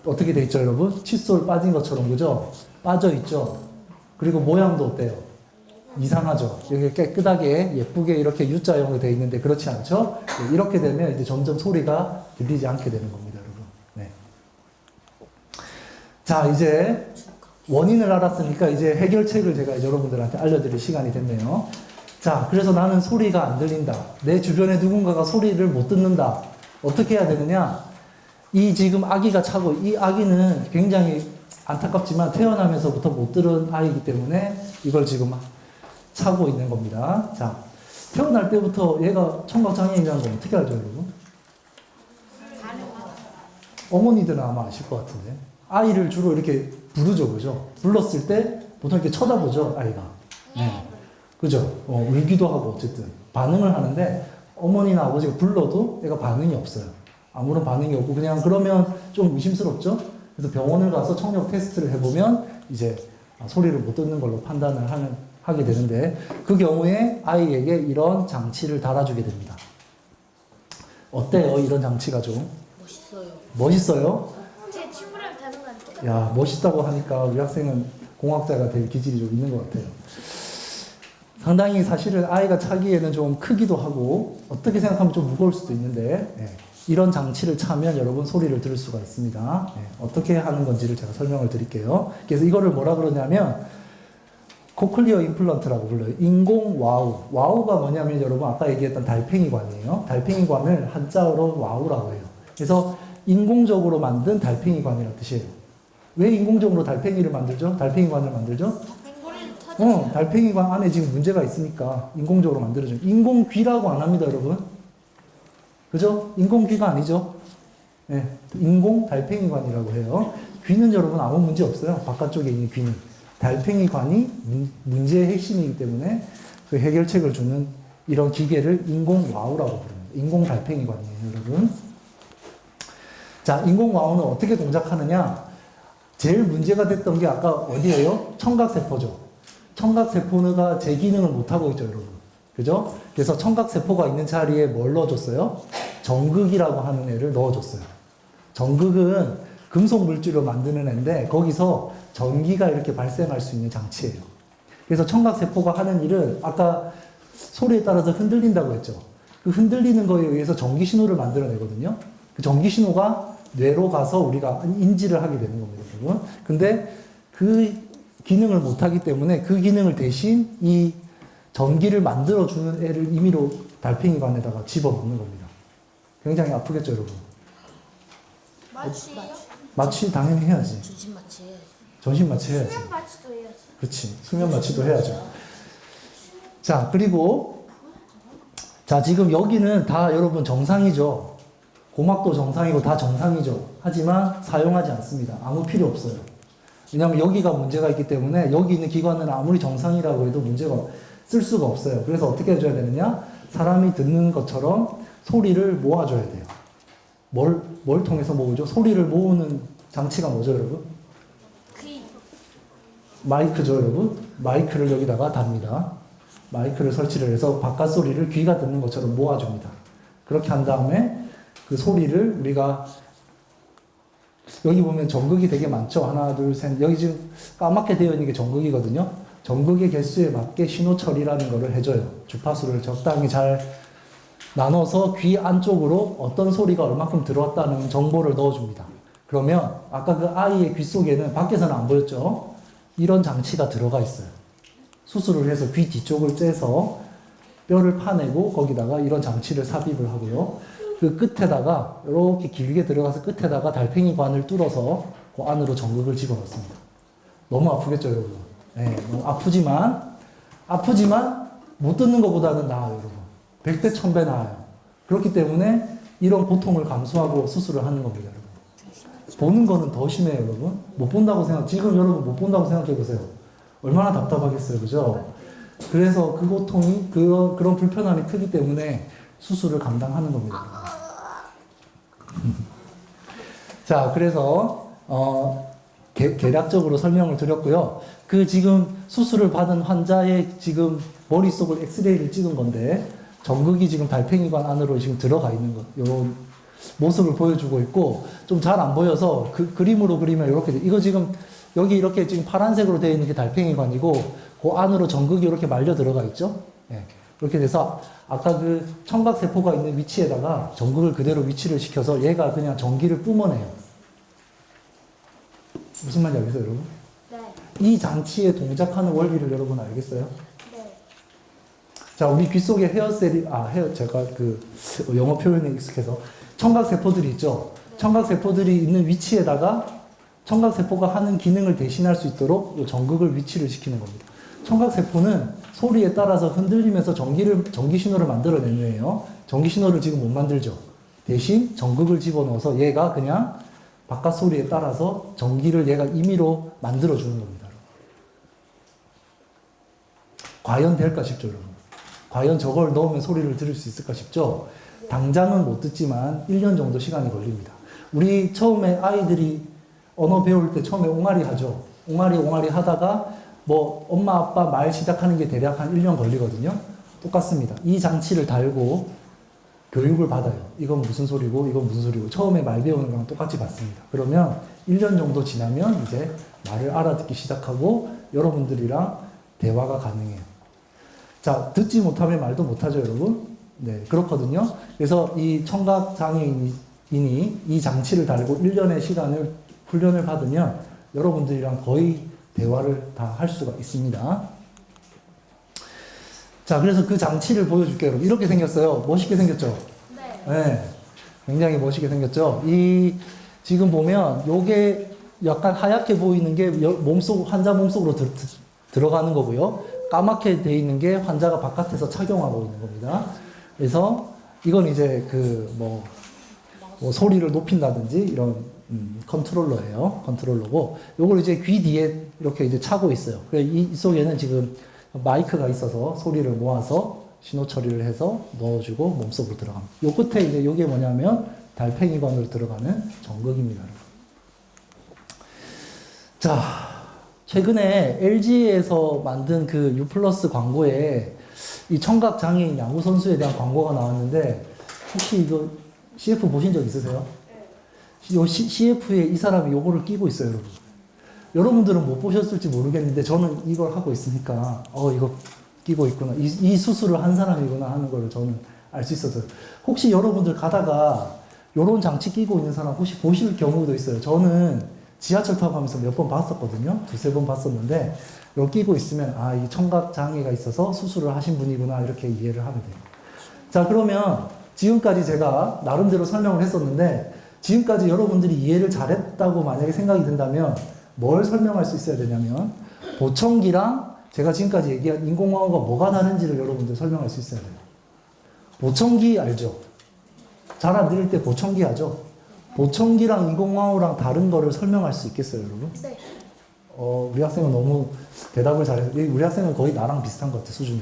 어떻게 돼 있죠, 여러분? 칫솔 빠진 것처럼, 그죠? 빠져 있죠? 그리고 모양도 어때요? 이상하죠? 여기 깨끗하게 예쁘게 이렇게 U자형으로 돼 있는데 그렇지 않죠? 네, 이렇게 되면 이제 점점 소리가 들리지 않게 되는 겁니다, 여러분. 네. 자, 이제 원인을 알았으니까 이제 해결책을 제가 이제 여러분들한테 알려드릴 시간이 됐네요. 자, 그래서 나는 소리가 안 들린다. 내 주변에 누군가가 소리를 못 듣는다. 어떻게 해야 되느냐? 이 지금 아기가 차고, 이 아기는 굉장히 안타깝지만 태어나면서부터 못 들은 아이기 때문에 이걸 지금 차고 있는 겁니다. 자, 태어날 때부터 얘가 청각장애인이라는 건 어떻게 알죠, 여러분? 어머니들은 아마 아실 것 같은데. 아이를 주로 이렇게 부르죠, 그죠? 불렀을 때 보통 이렇게 쳐다보죠, 아이가. 네. 그죠? 울기도 하고 어쨌든 반응을 하는데 어머니나 아버지가 불러도 얘가 반응이 없어요. 아무런 반응이 없고 그냥 그러면 좀 의심스럽죠? 그래서 병원을 가서 청력 테스트를 해보면 이제 소리를 못 듣는 걸로 판단을 하게 되는데 그 경우에 아이에게 이런 장치를 달아주게 됩니다. 어때요? 이런 장치가 좀? 멋있어요. 멋있어요? 제 친구랑 다른 건 똑같아요. 야, 멋있다고 하니까 우리 학생은 공학자가 될 기질이 좀 있는 것 같아요. 상당히 사실은 아이가 차기에는 좀 크기도 하고 어떻게 생각하면 좀 무거울 수도 있는데 이런 장치를 차면 여러분 소리를 들을 수가 있습니다. 어떻게 하는 건지를 제가 설명을 드릴게요. 그래서 이거를 뭐라 그러냐면 코클리어 임플란트라고 불러요. 인공 와우. 와우가 뭐냐면 여러분 아까 얘기했던 달팽이관이에요. 달팽이관을 한자어로 와우라고 해요. 그래서 인공적으로 만든 달팽이관이라는 뜻이에요. 왜 인공적으로 달팽이를 만들죠? 달팽이관을 만들죠? 달팽이관 안에 지금 문제가 있으니까 인공적으로 만들어져. 인공귀라고 안 합니다, 여러분. 그죠? 인공귀가 아니죠. 네, 인공 달팽이관이라고 해요. 귀는 여러분 아무 문제 없어요. 바깥쪽에 있는 귀는. 달팽이관이 문제의 핵심이기 때문에 그 해결책을 주는 이런 기계를 인공 와우라고 부릅니다. 인공 달팽이관이에요, 여러분. 자, 인공 와우는 어떻게 동작하느냐? 제일 문제가 됐던 게 아까 어디예요? 청각세포죠. 청각세포가 제 기능을 못하고 있죠, 여러분. 그죠? 그래서 청각세포가 있는 자리에 뭘 넣어줬어요? 전극이라고 하는 애를 넣어줬어요. 전극은 금속 물질로 만드는 애인데 거기서 전기가 이렇게 발생할 수 있는 장치예요. 그래서 청각세포가 하는 일은 아까 소리에 따라서 흔들린다고 했죠. 그 흔들리는 거에 의해서 전기신호를 만들어내거든요. 그 전기신호가 뇌로 가서 우리가 인지를 하게 되는 겁니다, 여러분. 근데 그 기능을 못하기 때문에 그 기능을 대신 이 전기를 만들어주는 애를 임의로 달팽이관에다가 집어넣는 겁니다. 굉장히 아프겠죠, 여러분? 마취요? 마취 당연히 해야지. 전신 마취 해야지. 전신 마취 해야지. 수면 마취도 해야지. 그렇지. 수면 마취도 해야죠. 자, 그리고 자, 지금 여기는 다 여러분 정상이죠. 고막도 정상이고 다 정상이죠. 하지만 사용하지 않습니다. 아무 필요 없어요. 왜냐하면 여기가 문제가 있기 때문에 여기 있는 기관은 아무리 정상이라고 해도 문제가 쓸 수가 없어요. 그래서 어떻게 해줘야 되느냐? 사람이 듣는 것처럼 소리를 모아줘야 돼요. 뭘 통해서 모으죠? 소리를 모으는 장치가 뭐죠, 여러분? 귀. 마이크죠, 여러분? 마이크를 여기다가 답니다. 마이크를 설치를 해서 바깥 소리를 귀가 듣는 것처럼 모아줍니다. 그렇게 한 다음에 그 소리를 우리가 여기 보면 전극이 되게 많죠. 하나, 둘, 셋. 여기 지금 까맣게 되어 있는 게 전극이거든요. 전극의 개수에 맞게 신호 처리라는 것을 해줘요. 주파수를 적당히 잘 나눠서 귀 안쪽으로 어떤 소리가 얼마큼 들어왔다는 정보를 넣어줍니다. 그러면 아까 그 아이의 귀 속에는 밖에서는 안 보였죠? 이런 장치가 들어가 있어요. 수술을 해서 귀 뒤쪽을 째서 뼈를 파내고 거기다가 이런 장치를 삽입을 하고요. 그 끝에다가 이렇게 길게 들어가서 끝에다가 달팽이관을 뚫어서 그 안으로 전극을 집어넣습니다. 너무 아프겠죠, 여러분? 네, 너무 아프지만 못 듣는 것보다는 나아요, 여러분. 100배, 1000배 나아요. 그렇기 때문에 이런 고통을 감수하고 수술을 하는 겁니다, 여러분. 보는 거는 더 심해요, 여러분. 못 본다고 지금 여러분 못 본다고 생각해 보세요. 얼마나 답답하겠어요, 그죠? 그래서 그 고통이, 그런 불편함이 크기 때문에 수술을 감당하는 겁니다. 자, 그래서, 개략적으로 설명을 드렸고요. 그 지금 수술을 받은 환자의 지금 머릿속을 엑스레이를 찍은 건데, 전극이 지금 달팽이관 안으로 지금 들어가 있는 것, 요런 모습을 보여주고 있고, 좀 잘 안 보여서 그림으로 그리면 이렇게, 이거 지금, 여기 이렇게 지금 파란색으로 되어 있는 게 달팽이관이고, 그 안으로 전극이 이렇게 말려 들어가 있죠? 네. 이렇게 돼서, 아까 그 청각세포가 있는 위치에다가 전극을 그대로 위치를 시켜서 얘가 그냥 전기를 뿜어내요. 무슨 말인지 알겠어요, 여러분? 네. 이 장치에 동작하는 원리를 여러분 알겠어요? 네. 자, 우리 귀 속에 제가 그 영어 표현에 익숙해서 청각세포들이 있죠? 청각세포들이 있는 위치에다가 청각세포가 하는 기능을 대신할 수 있도록 이 전극을 위치를 시키는 겁니다. 청각세포는 소리에 따라서 흔들리면서 전기 신호를 만들어내는 전기 신호를 지금 못 만들죠. 대신 전극을 집어넣어서 얘가 그냥 바깥 소리에 따라서 전기를 얘가 임의로 만들어주는 겁니다. 과연 될까 싶죠, 여러분? 과연 저걸 넣으면 소리를 들을 수 있을까 싶죠? 당장은 못 듣지만 1년 정도 시간이 걸립니다. 우리 처음에 아이들이 언어 배울 때 처음에 옹알이 하죠. 옹알이 하다가 뭐 엄마 아빠 말 시작하는 게 대략 한 1년 걸리거든요. 똑같습니다. 이 장치를 달고 교육을 받아요. 이건 무슨 소리고 이건 무슨 소리고 처음에 말 배우는 거랑 똑같이 받습니다. 그러면 1년 정도 지나면 이제 말을 알아듣기 시작하고 여러분들이랑 대화가 가능해요. 자, 듣지 못하면 말도 못하죠, 여러분? 네, 그렇거든요. 그래서 이 청각장애인이 이 장치를 달고 1년의 훈련을 받으면 여러분들이랑 거의 대화를 다 할 수가 있습니다. 자, 그래서 그 장치를 보여줄게요, 여러분. 이렇게 생겼어요. 멋있게 생겼죠? 네. 네. 굉장히 멋있게 생겼죠? 지금 보면 요게 약간 하얗게 보이는 게 환자 몸속으로 들어가는 거고요. 까맣게 돼 있는 게 환자가 바깥에서 착용하고 있는 겁니다. 그래서 이건 이제 뭐 소리를 높인다든지 이런 컨트롤러예요. 컨트롤러고 요걸 이제 귀 뒤에 이렇게 이제 차고 있어요. 이 속에는 지금 마이크가 있어서 소리를 모아서 신호 처리를 해서 넣어주고 몸속으로 들어갑니다. 요 끝에 이제 요게 뭐냐면 달팽이관으로 들어가는 전극입니다. 자, 최근에 LG에서 만든 그 U+ 광고에 이 청각장애인 야구선수에 대한 광고가 나왔는데 혹시 이거 CF 보신 적 있으세요? 요 CF에 이 사람이 요거를 끼고 있어요, 여러분. 여러분들은 못 보셨을지 모르겠는데 저는 이걸 하고 있으니까 이거 끼고 있구나. 이 수술을 한 사람이구나 하는 걸 저는 알 수 있었어요. 혹시 여러분들 가다가 요런 장치 끼고 있는 사람 혹시 보실 경우도 있어요. 저는 지하철 타고 가면서 몇 번 봤었거든요. 두세 번 봤었는데 이걸 끼고 있으면 이 청각 장애가 있어서 수술을 하신 분이구나 이렇게 이해를 하게 돼요. 자, 그러면 지금까지 제가 나름대로 설명을 했었는데 지금까지 여러분들이 이해를 잘했다고 만약에 생각이 든다면 뭘 설명할 수 있어야 되냐면 보청기랑 제가 지금까지 얘기한 인공호흡과 뭐가 다른지를 여러분들 설명할 수 있어야 돼요. 보청기 알죠? 잘 안 들릴 때 보청기 하죠? 보청기랑 인공호흡랑 다른 거를 설명할 수 있겠어요, 여러분? 네. 우리 학생은 너무 대답을 잘해서 우리 학생은 거의 나랑 비슷한 것 같아, 수준이.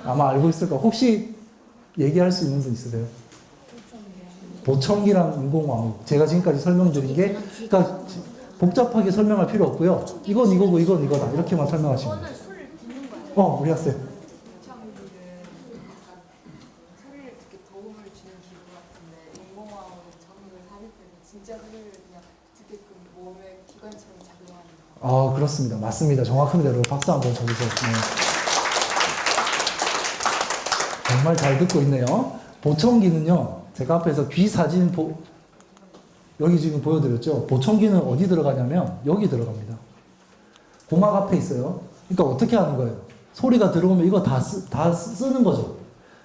아마 알고 있을 거야. 혹시 얘기할 수 있는 분 있으세요? 보청기랑 인공호흡. 제가 지금까지 설명드린 게 그러니까 복잡하게 설명할 필요 없고요. 이건 이거고 이건 이거다. 이렇게만 설명하시면 돼요. 저는 소리를 듣는 거예요. 우리 학생. 소리를 듣게 도움을 주는 기구 같은데 인공호흡으로 전극을 삽입해서 진짜 소리를 그냥 듣게 몸의 기관처럼 작용하는 아, 그렇습니다. 맞습니다. 정확합니다. 여러분 박수 한번 쳐주세요. 네. 정말 잘 듣고 있네요. 보청기는요, 제가 앞에서 귀 사진 여기 지금 보여드렸죠? 보청기는 어디 들어가냐면 여기 들어갑니다. 고막 앞에 있어요. 그러니까 어떻게 하는 거예요? 소리가 들어오면 이거 다 쓰는 거죠.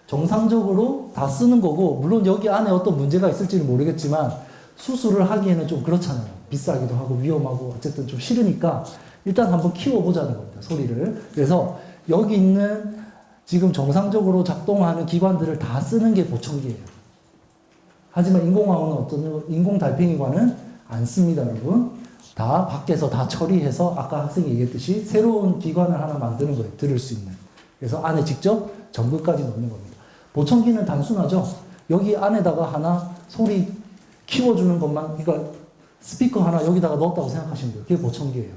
정상적으로 다 쓰는 거고, 물론 여기 안에 어떤 문제가 있을지는 모르겠지만 수술을 하기에는 좀 그렇잖아요. 비싸기도 하고 위험하고 어쨌든 좀 싫으니까 일단 한번 키워보자는 겁니다. 소리를. 그래서 여기 있는 지금 정상적으로 작동하는 기관들을 다 쓰는 게 보청기예요. 하지만 인공화호는 어떤 인공 달팽이관은 안 씁니다, 여러분. 다 밖에서 다 처리해서 아까 학생이 얘기했듯이 새로운 기관을 하나 만드는 거예요. 들을 수 있는. 그래서 안에 직접 전극까지 넣는 겁니다. 보청기는 단순하죠. 여기 안에다가 하나 소리 키워주는 것만, 그러니까 스피커 하나 여기다가 넣었다고 생각하시면 돼요. 그게 보청기예요.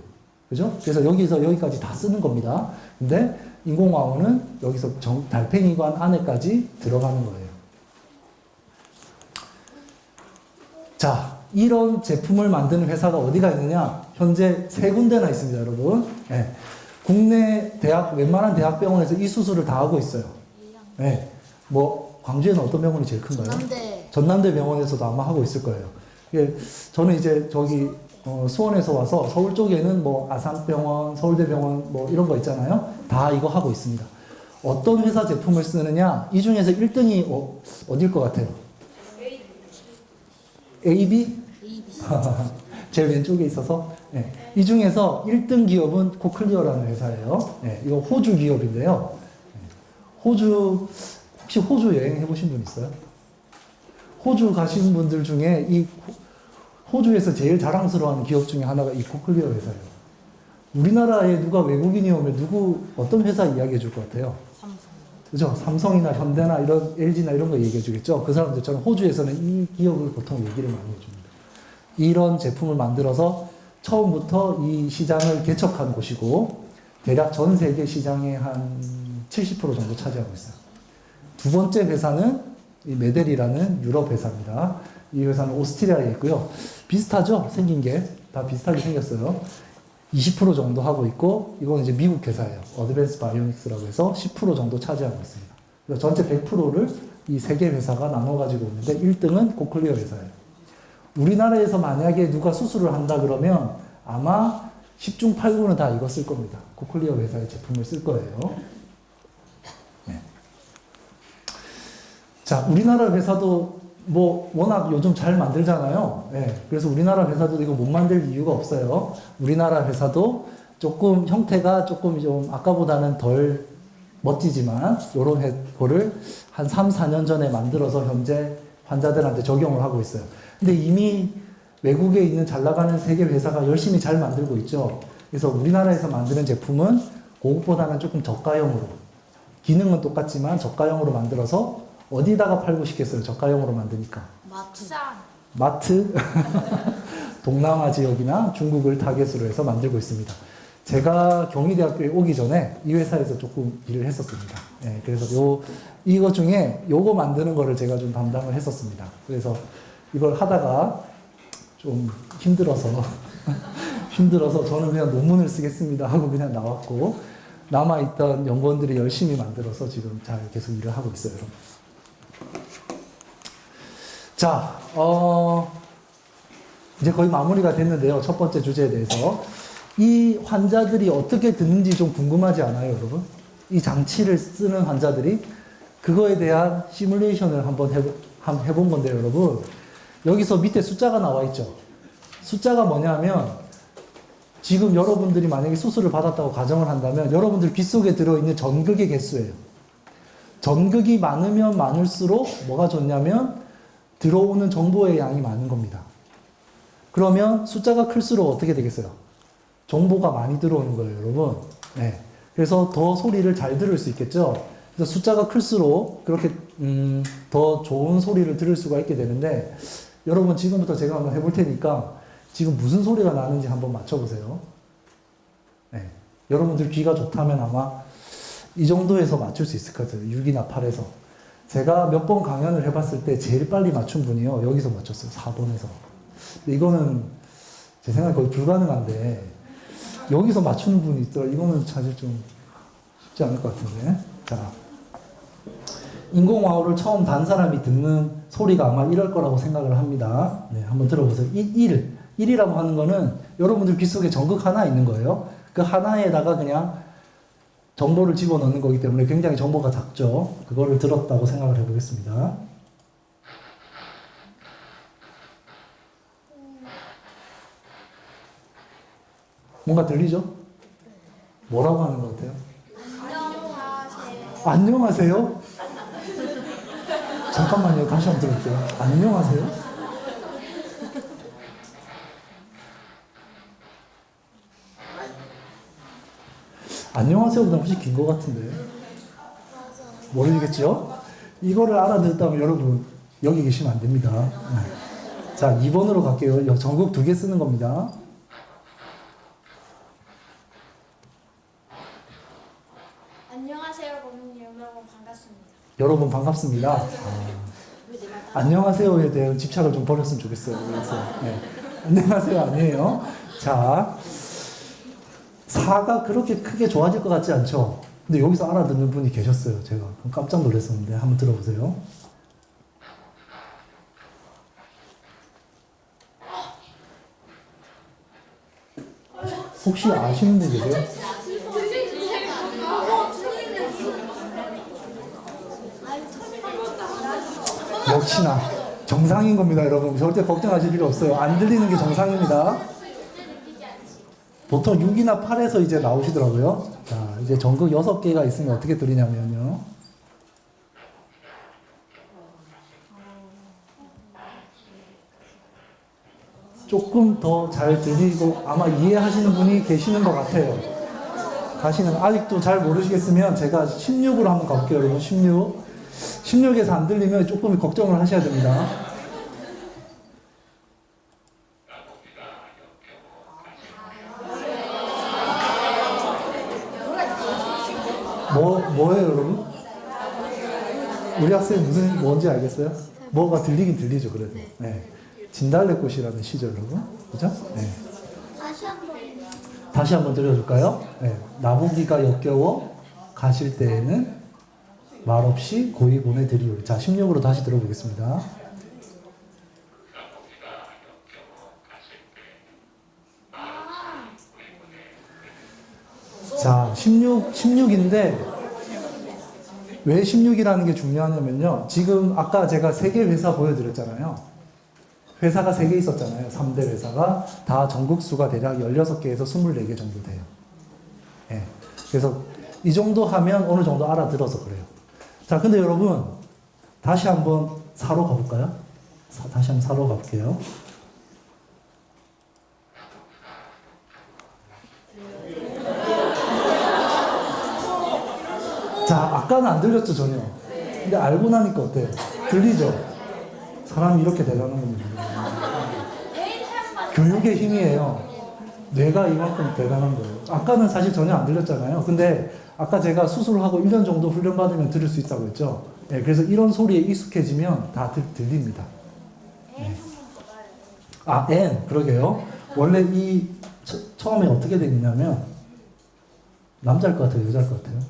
그죠? 그래서 여기서 여기까지 다 쓰는 겁니다. 근데 인공화호는 여기서 달팽이관 안에까지 들어가는 거예요. 자, 이런 제품을 만드는 회사가 어디가 있느냐? 현재 3군데나 있습니다, 여러분. 네. 국내 대학, 웬만한 대학병원에서 이 수술을 다 하고 있어요. 네. 뭐, 광주에는 어떤 병원이 제일 큰가요? 전남대. 전남대 병원에서도 아마 하고 있을 거예요. 예, 저는 이제 저기, 수원에서 와서 서울 쪽에는 뭐, 아산병원, 서울대병원 뭐 이런 거 있잖아요. 다 이거 하고 있습니다. 어떤 회사 제품을 쓰느냐? 이 중에서 1등이 어딜 것 같아요? AB? 제일 왼쪽에 있어서 네. 이 중에서 1등 기업은 코클리어라는 회사예요. 네. 이거 호주 기업인데요. 호주 혹시 호주 여행 해보신 분 있어요? 호주 가신 분들 중에 이 호주에서 제일 자랑스러워하는 기업 중에 하나가 이 코클리어 회사예요. 우리나라에 누가 외국인이 오면 어떤 회사 이야기해 줄 것 같아요? 삼성. 그죠? 삼성이나 현대나 이런 LG나 이런 거 얘기해 주겠죠. 그 사람들처럼 호주에서는 이 기업을 보통 얘기를 많이 해줍니다. 이런 제품을 만들어서 처음부터 이 시장을 개척한 곳이고 대략 전 세계 시장의 한 70% 정도 차지하고 있어요. 두 번째 회사는 이 메델이라는 유럽 회사입니다. 이 회사는 오스트리아에 있고요. 비슷하죠? 생긴 게 다 비슷하게 생겼어요. 20% 정도 하고 있고 이건 이제 미국 회사예요. 어드밴스 바이오닉스라고 해서 10% 정도 차지하고 있습니다. 그래서 전체 100%를 이 세 개 회사가 나눠 가지고 있는데 1등은 코클리어 회사예요. 우리나라에서 만약에 누가 수술을 한다 그러면 아마 10중 8구는 다 이거 쓸 겁니다. 코클리어 회사의 제품을 쓸 거예요. 네. 자, 우리나라 회사도 뭐 워낙 요즘 잘 만들잖아요. 네. 그래서 우리나라 회사도 이거 못 만들 이유가 없어요. 우리나라 회사도 조금 형태가 조금 좀 아까보다는 덜 멋지지만 요런 거를 한 3, 4년 전에 만들어서 현재 환자들한테 적용을 하고 있어요. 근데 이미 외국에 있는 잘 나가는 세계 회사가 열심히 잘 만들고 있죠. 그래서 우리나라에서 만드는 제품은 그것보다는 조금 저가형으로, 기능은 똑같지만 저가형으로 만들어서 어디다가 팔고 싶겠어요? 저가형으로 만드니까. 마트? 동남아 지역이나 중국을 타겟으로 해서 만들고 있습니다. 제가 경희대학교에 오기 전에 이 회사에서 조금 일을 했었습니다. 네, 그래서 이거 중에 요거 만드는 거를 제가 좀 담당을 했었습니다. 그래서 이걸 하다가 좀 힘들어서 저는 그냥 논문을 쓰겠습니다 하고 그냥 나왔고 남아있던 연구원들이 열심히 만들어서 지금 잘 계속 일을 하고 있어요. 여러분. 자, 이제 거의 마무리가 됐는데요. 첫 번째 주제에 대해서. 이 환자들이 어떻게 듣는지 좀 궁금하지 않아요, 여러분? 이 장치를 쓰는 환자들이 그거에 대한 시뮬레이션을 한번 해본 건데요, 여러분. 여기서 밑에 숫자가 나와 있죠. 숫자가 뭐냐면 지금 여러분들이 만약에 수술을 받았다고 가정을 한다면 여러분들 귀 속에 들어있는 전극의 개수예요. 전극이 많으면 많을수록 뭐가 좋냐면 들어오는 정보의 양이 많은 겁니다. 그러면 숫자가 클수록 어떻게 되겠어요? 정보가 많이 들어오는 거예요, 여러분. 네. 그래서 더 소리를 잘 들을 수 있겠죠? 그래서 숫자가 클수록 그렇게, 더 좋은 소리를 들을 수가 있게 되는데, 여러분 지금부터 제가 한번 해볼 테니까 지금 무슨 소리가 나는지 한번 맞춰보세요. 네. 여러분들 귀가 좋다면 아마 이 정도에서 맞출 수 있을 것 같아요. 6이나 8에서. 제가 몇 번 강연을 해봤을 때 제일 빨리 맞춘 분이요. 여기서 맞췄어요. 4번에서. 이거는 제 생각에 거의 불가능한데 여기서 맞추는 분이 있더라. 이거는 사실 좀 쉽지 않을 것 같은데. 자, 인공와우를 처음 단 사람이 듣는 소리가 아마 이럴 거라고 생각을 합니다. 네, 한번 들어보세요. 1이라고 하는 거는 여러분들 귀 속에 전극 하나 있는 거예요. 그 하나에다가 그냥 정보를 집어넣는 거기 때문에 굉장히 정보가 작죠. 그거를 들었다고 생각을 해보겠습니다. 뭔가 들리죠? 뭐라고 하는 것 같아요? 안녕하세요? 잠깐만요. 다시 한번 들을게요. 안녕하세요? 안녕하세요보다 훨씬 긴 것 같은데. 모르겠죠? 이거를 알아듣었다면 여러분 여기 계시면 안 됩니다. 네. 자, 2번으로 갈게요. 전국 2개 쓰는 겁니다. 안녕하세요, 고객님. 여러분 반갑습니다. 여러분 반갑습니다. 안녕하세요에 대한 집착을 좀 버렸으면 좋겠어요. 그래서 네. 안녕하세요 아니에요. 자, 4가 그렇게 크게 좋아질 것 같지 않죠? 근데 여기서 알아듣는 분이 계셨어요. 제가 깜짝 놀랐었는데 한번 들어보세요. 혹시 아시는 분 계세요? 역시나 정상인 겁니다, 여러분. 절대 걱정하실 필요 없어요. 안 들리는 게 정상입니다. 보통 6이나 8에서 이제 나오시더라고요. 자, 이제 전극 6개가 있으면 어떻게 들리냐면요. 조금 더 잘 들리고 아마 이해하시는 분이 계시는 것 같아요. 아직도 잘 모르시겠으면 제가 16으로 한번 가볼게요, 여러분. 16에서 안 들리면 조금 걱정을 하셔야 됩니다. 뭐예요, 여러분? 우리 학생이 뭔지 알겠어요? 뭐가 들리긴 들리죠, 그래도. 네. 진달래꽃이라는 시죠, 여러분. 그죠? 네. 다시 한번 들려줄까요? 네. 나보기가 역겨워 가실 때에는 말없이 고이 보내드리오리. 자, 16으로 다시 들어보겠습니다. 자, 16인데 왜 16이라는 게 중요하냐면요. 지금 아까 제가 3개 회사 보여드렸잖아요. 회사가 3개 있었잖아요. 3대 회사가 다 전국수가 대략 16개에서 24개 정도 돼요. 네. 그래서 이 정도 하면 어느 정도 알아들어서 그래요. 자, 근데 여러분 다시 한번 4로 가볼까요? 다시 한번 4로 가볼게요. 자, 아까는 안 들렸죠, 전혀. 근데 알고 나니까 어때요? 들리죠? 사람이 이렇게 대단한 겁니다. 교육의 힘이에요. 뇌가 이만큼 대단한 거예요. 아까는 사실 전혀 안 들렸잖아요. 근데 아까 제가 수술하고 1년 정도 훈련받으면 들을 수 있다고 했죠. 네, 그래서 이런 소리에 익숙해지면 다 들립니다. 네. 아, N. 그러게요. 원래 처음에 어떻게 되냐면 남자일 것 같아요? 여자일 것 같아요?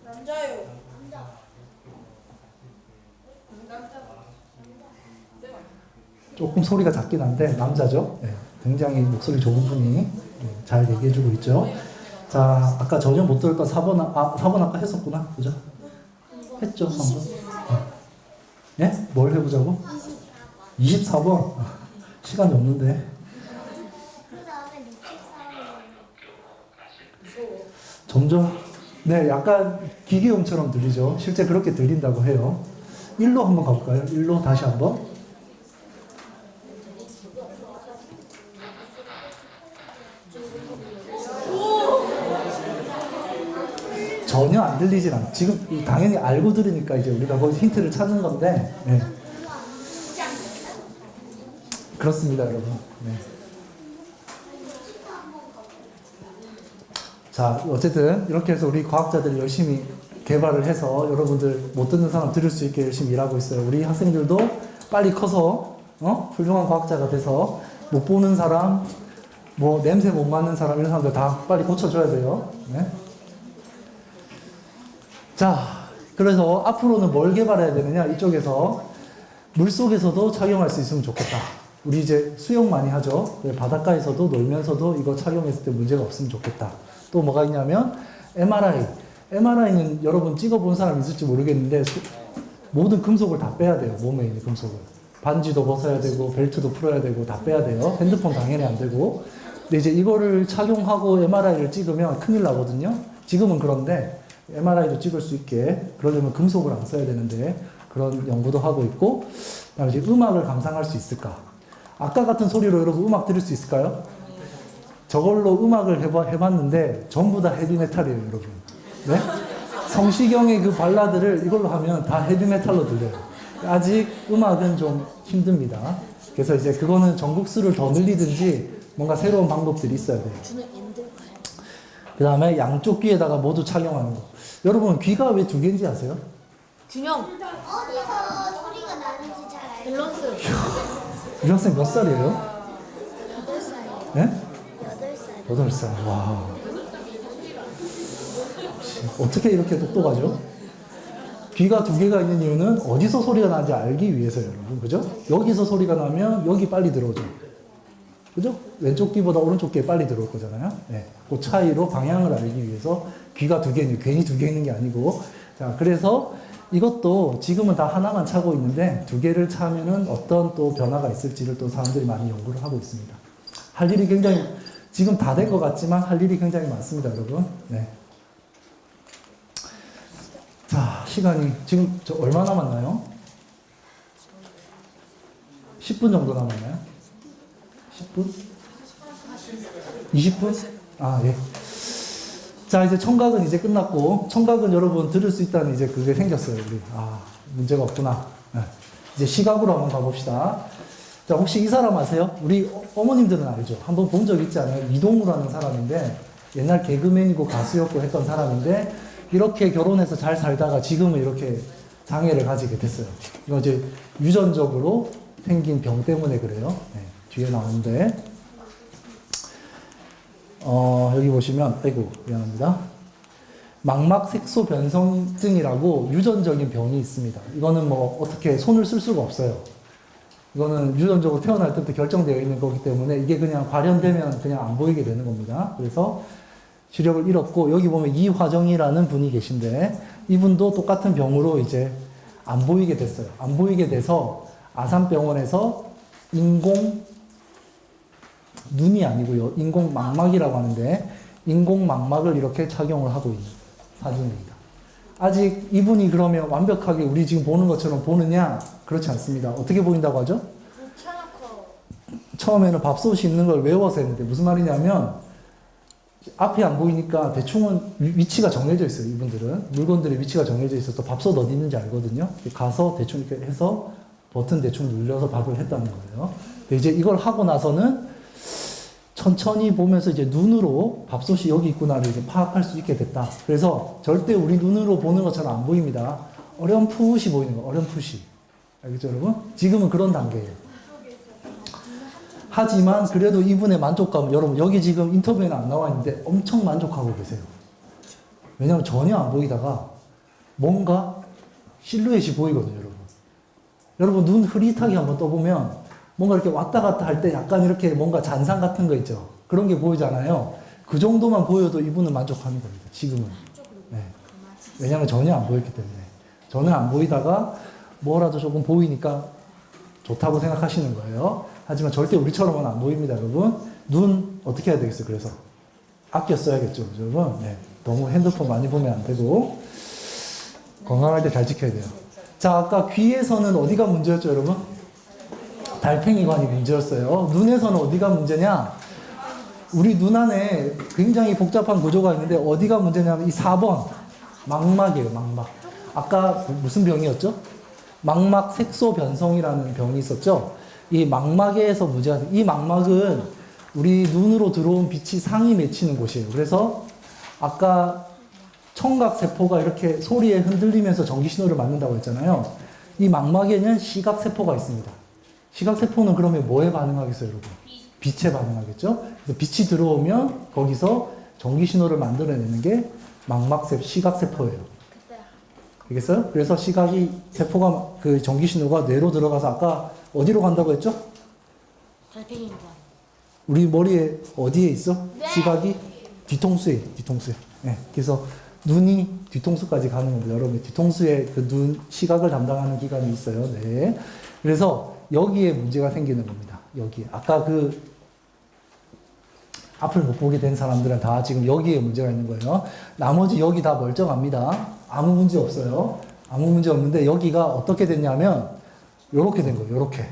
남자요. 조금 소리가 작긴 한데 남자죠. 네, 굉장히 목소리 좋은 분이 잘 얘기해주고 있죠. 자, 아까 전혀 못 들었던 4번, 4번 아까 했었구나. 그죠? 했죠, 3번. 예? 뭘 해보자고? 24번. 시간이 없는데. 점점, 네, 약간 기계음처럼 들리죠. 실제 그렇게 들린다고 해요. 1로 한번 가볼까요? 1로 다시 한번. 전혀 안 들리진 않아요. 지금 당연히 알고 들으니까 이제 우리가 거기 힌트를 찾는 건데, 네. 그렇습니다, 여러분. 네. 자, 어쨌든 이렇게 해서 우리 과학자들이 열심히 개발을 해서 여러분들 못 듣는 사람 들을 수 있게 열심히 일하고 있어요. 우리 학생들도 빨리 커서 훌륭한 과학자가 돼서 못 보는 사람, 뭐 냄새 못 맡는 사람 이런 사람들 다 빨리 고쳐줘야 돼요. 네. 자, 그래서 앞으로는 뭘 개발해야 되느냐? 이쪽에서 물속에서도 착용할 수 있으면 좋겠다. 우리 이제 수영 많이 하죠. 바닷가에서도 놀면서도 이거 착용했을 때 문제가 없으면 좋겠다. 또 뭐가 있냐면 MRI. MRI는 여러분 찍어본 사람 있을지 모르겠는데 모든 금속을 다 빼야 돼요. 몸에 있는 금속을. 반지도 벗어야 되고 벨트도 풀어야 되고 다 빼야 돼요. 핸드폰 당연히 안 되고. 근데 이제 이거를 착용하고 MRI를 찍으면 큰일 나거든요. 지금은 그런데 MRI도 찍을 수 있게 그러려면 금속을 안 써야 되는데 그런 연구도 하고 있고, 그다음에 이제 음악을 감상할 수 있을까? 아까 같은 소리로 여러분 음악 들을 수 있을까요? 저걸로 음악을 해봤는데 전부 다 헤비메탈이에요, 여러분. 네? 성시경의 그 발라드를 이걸로 하면 다 헤비메탈로 들려요. 아직 음악은 좀 힘듭니다. 그래서 이제 그거는 전국수를 더 늘리든지 뭔가 새로운 방법들이 있어야 돼요. 그 다음에 양쪽 귀에다가 모두 착용하는 거. 여러분 귀가 왜 두 개인지 아세요? 균형. 어디서 소리가 나는지 잘 알고 밸런스. 이 학생 몇 살이에요? 8살이에요. 네? 8살. 8살. 와. 어떻게 이렇게 똑똑하죠? 귀가 두 개가 있는 이유는 어디서 소리가 나는지 알기 위해서요, 여러분. 그죠? 여기서 소리가 나면 여기 빨리 들어오죠. 그죠? 왼쪽 귀보다 오른쪽 귀에 빨리 들어올 거잖아요. 네. 그 차이로 방향을 알기 위해서 귀가 두 개, 괜히 두 개 있는 게 아니고. 자, 그래서 이것도 지금은 다 하나만 차고 있는데 두 개를 차면은 어떤 또 변화가 있을지를 또 사람들이 많이 연구를 하고 있습니다. 할 일이 굉장히, 지금 다 된 것 같지만 할 일이 굉장히 많습니다, 여러분. 네. 자, 시간이 지금 저 얼마 남았나요? 10분 정도 남았나요? 10분? 20분? 아, 예. 자, 이제 청각은 이제 끝났고, 청각은 여러분 들을 수 있다는 이제 그게 생겼어요, 우리. 아, 문제가 없구나. 네. 이제 시각으로 한번 가봅시다. 자, 혹시 이 사람 아세요? 우리 어머님들은 알죠? 한번 본 적 있지 않아요? 이동우라는 사람인데, 옛날 개그맨이고 가수였고 했던 사람인데, 이렇게 결혼해서 잘 살다가 지금은 이렇게 장애를 가지게 됐어요. 이거 이제 유전적으로 생긴 병 때문에 그래요. 네, 뒤에 나오는데, 여기 보시면, 아이고, 미안합니다. 망막색소 변성증이라고 유전적인 병이 있습니다. 이거는 뭐 어떻게 손을 쓸 수가 없어요. 이거는 유전적으로 태어날 때부터 결정되어 있는 거기 때문에 이게 그냥 발현되면 그냥 안 보이게 되는 겁니다. 그래서視力을 잃었고, 여기 보면 이화정이라는 분이 계신데, 이분도 똑같은 병으로 이제 안 보이게 됐어요. 안 보이게 돼서 아산병원에서 눈이 아니고요. 인공망막이라고 하는데, 인공망막을 이렇게 착용을 하고 있는 사진입니다. 아직 이분이 그러면 완벽하게 우리 지금 보는 것처럼 보느냐? 그렇지 않습니다. 어떻게 보인다고 하죠? 처음에는 밥솥이 있는 걸 외워서 했는데, 무슨 말이냐면, 앞이 안 보이니까 대충은 위치가 정해져 있어요, 이분들은. 물건들의 위치가 정해져 있어서 밥솥 어디 있는지 알거든요. 가서 대충 이렇게 해서 버튼 대충 눌려서 밥을 했다는 거예요. 근데 이제 이걸 하고 나서는 천천히 보면서 이제 눈으로 밥솥이 여기 있구나를 이제 파악할 수 있게 됐다. 그래서 절대 우리 눈으로 보는 것처럼 안 보입니다. 어렴풋이 보이는 거, 어렴풋이. 알겠죠, 여러분? 지금은 그런 단계예요. 하지만 그래도 이분의 만족감, 여러분 여기 지금 인터뷰에는 안 나와 있는데 엄청 만족하고 계세요. 왜냐하면 전혀 안 보이다가 뭔가 실루엣이 보이거든요, 여러분. 여러분 눈 흐릿하게 한번 떠보면 뭔가 이렇게 왔다 갔다 할 때 약간 이렇게 뭔가 잔상 같은 거 있죠. 그런 게 보이잖아요. 그 정도만 보여도 이분은 만족하는 겁니다, 지금은. 네. 왜냐하면 전혀 안 보였기 때문에. 전혀 안 보이다가 뭐라도 조금 보이니까 좋다고 생각하시는 거예요. 하지만 절대 우리처럼은 안 보입니다, 여러분. 눈 어떻게 해야 되겠어요, 그래서? 아껴 써야겠죠, 여러분. 네. 너무 핸드폰 많이 보면 안 되고, 건강할 때 잘 지켜야 돼요. 자, 아까 귀에서는 어디가 문제였죠, 여러분? 달팽이관이 문제였어요. 눈에서는 어디가 문제냐? 우리 눈 안에 굉장히 복잡한 구조가 있는데, 어디가 문제냐면 이 4번. 망막이에요, 망막. 아까 무슨 병이었죠? 망막 색소 변성이라는 병이 있었죠? 이 망막에서 문제가 돼요. 이 망막은 우리 눈으로 들어온 빛이 상이 맺히는 곳이에요. 그래서 아까 청각세포가 이렇게 소리에 흔들리면서 전기신호를 만든다고 했잖아요. 이 망막에는 시각세포가 있습니다. 시각세포는 그러면 뭐에 반응하겠어요, 여러분? 빛에 반응하겠죠? 그래서 빛이 들어오면 거기서 전기 신호를 만들어내는 게 시각세포예요. 그때 알겠어요? 그래서 세포가 그 전기 신호가 뇌로 들어가서 아까 어디로 간다고 했죠? 달팽이관. 우리 머리에 어디에 있어? 네. 시각이 뒤통수에. 네. 그래서 눈이 뒤통수까지 가는 겁니다. 여러분 뒤통수에 그 시각을 담당하는 기관이 있어요. 네. 그래서 여기에 문제가 생기는 겁니다. 여기에. 아까 앞을 못 보게 된 사람들은 다 지금 여기에 문제가 있는 거예요. 나머지 여기 다 멀쩡합니다. 아무 문제 없어요. 아무 문제 없는데 여기가 어떻게 됐냐면 요렇게 된 거예요. 요렇게.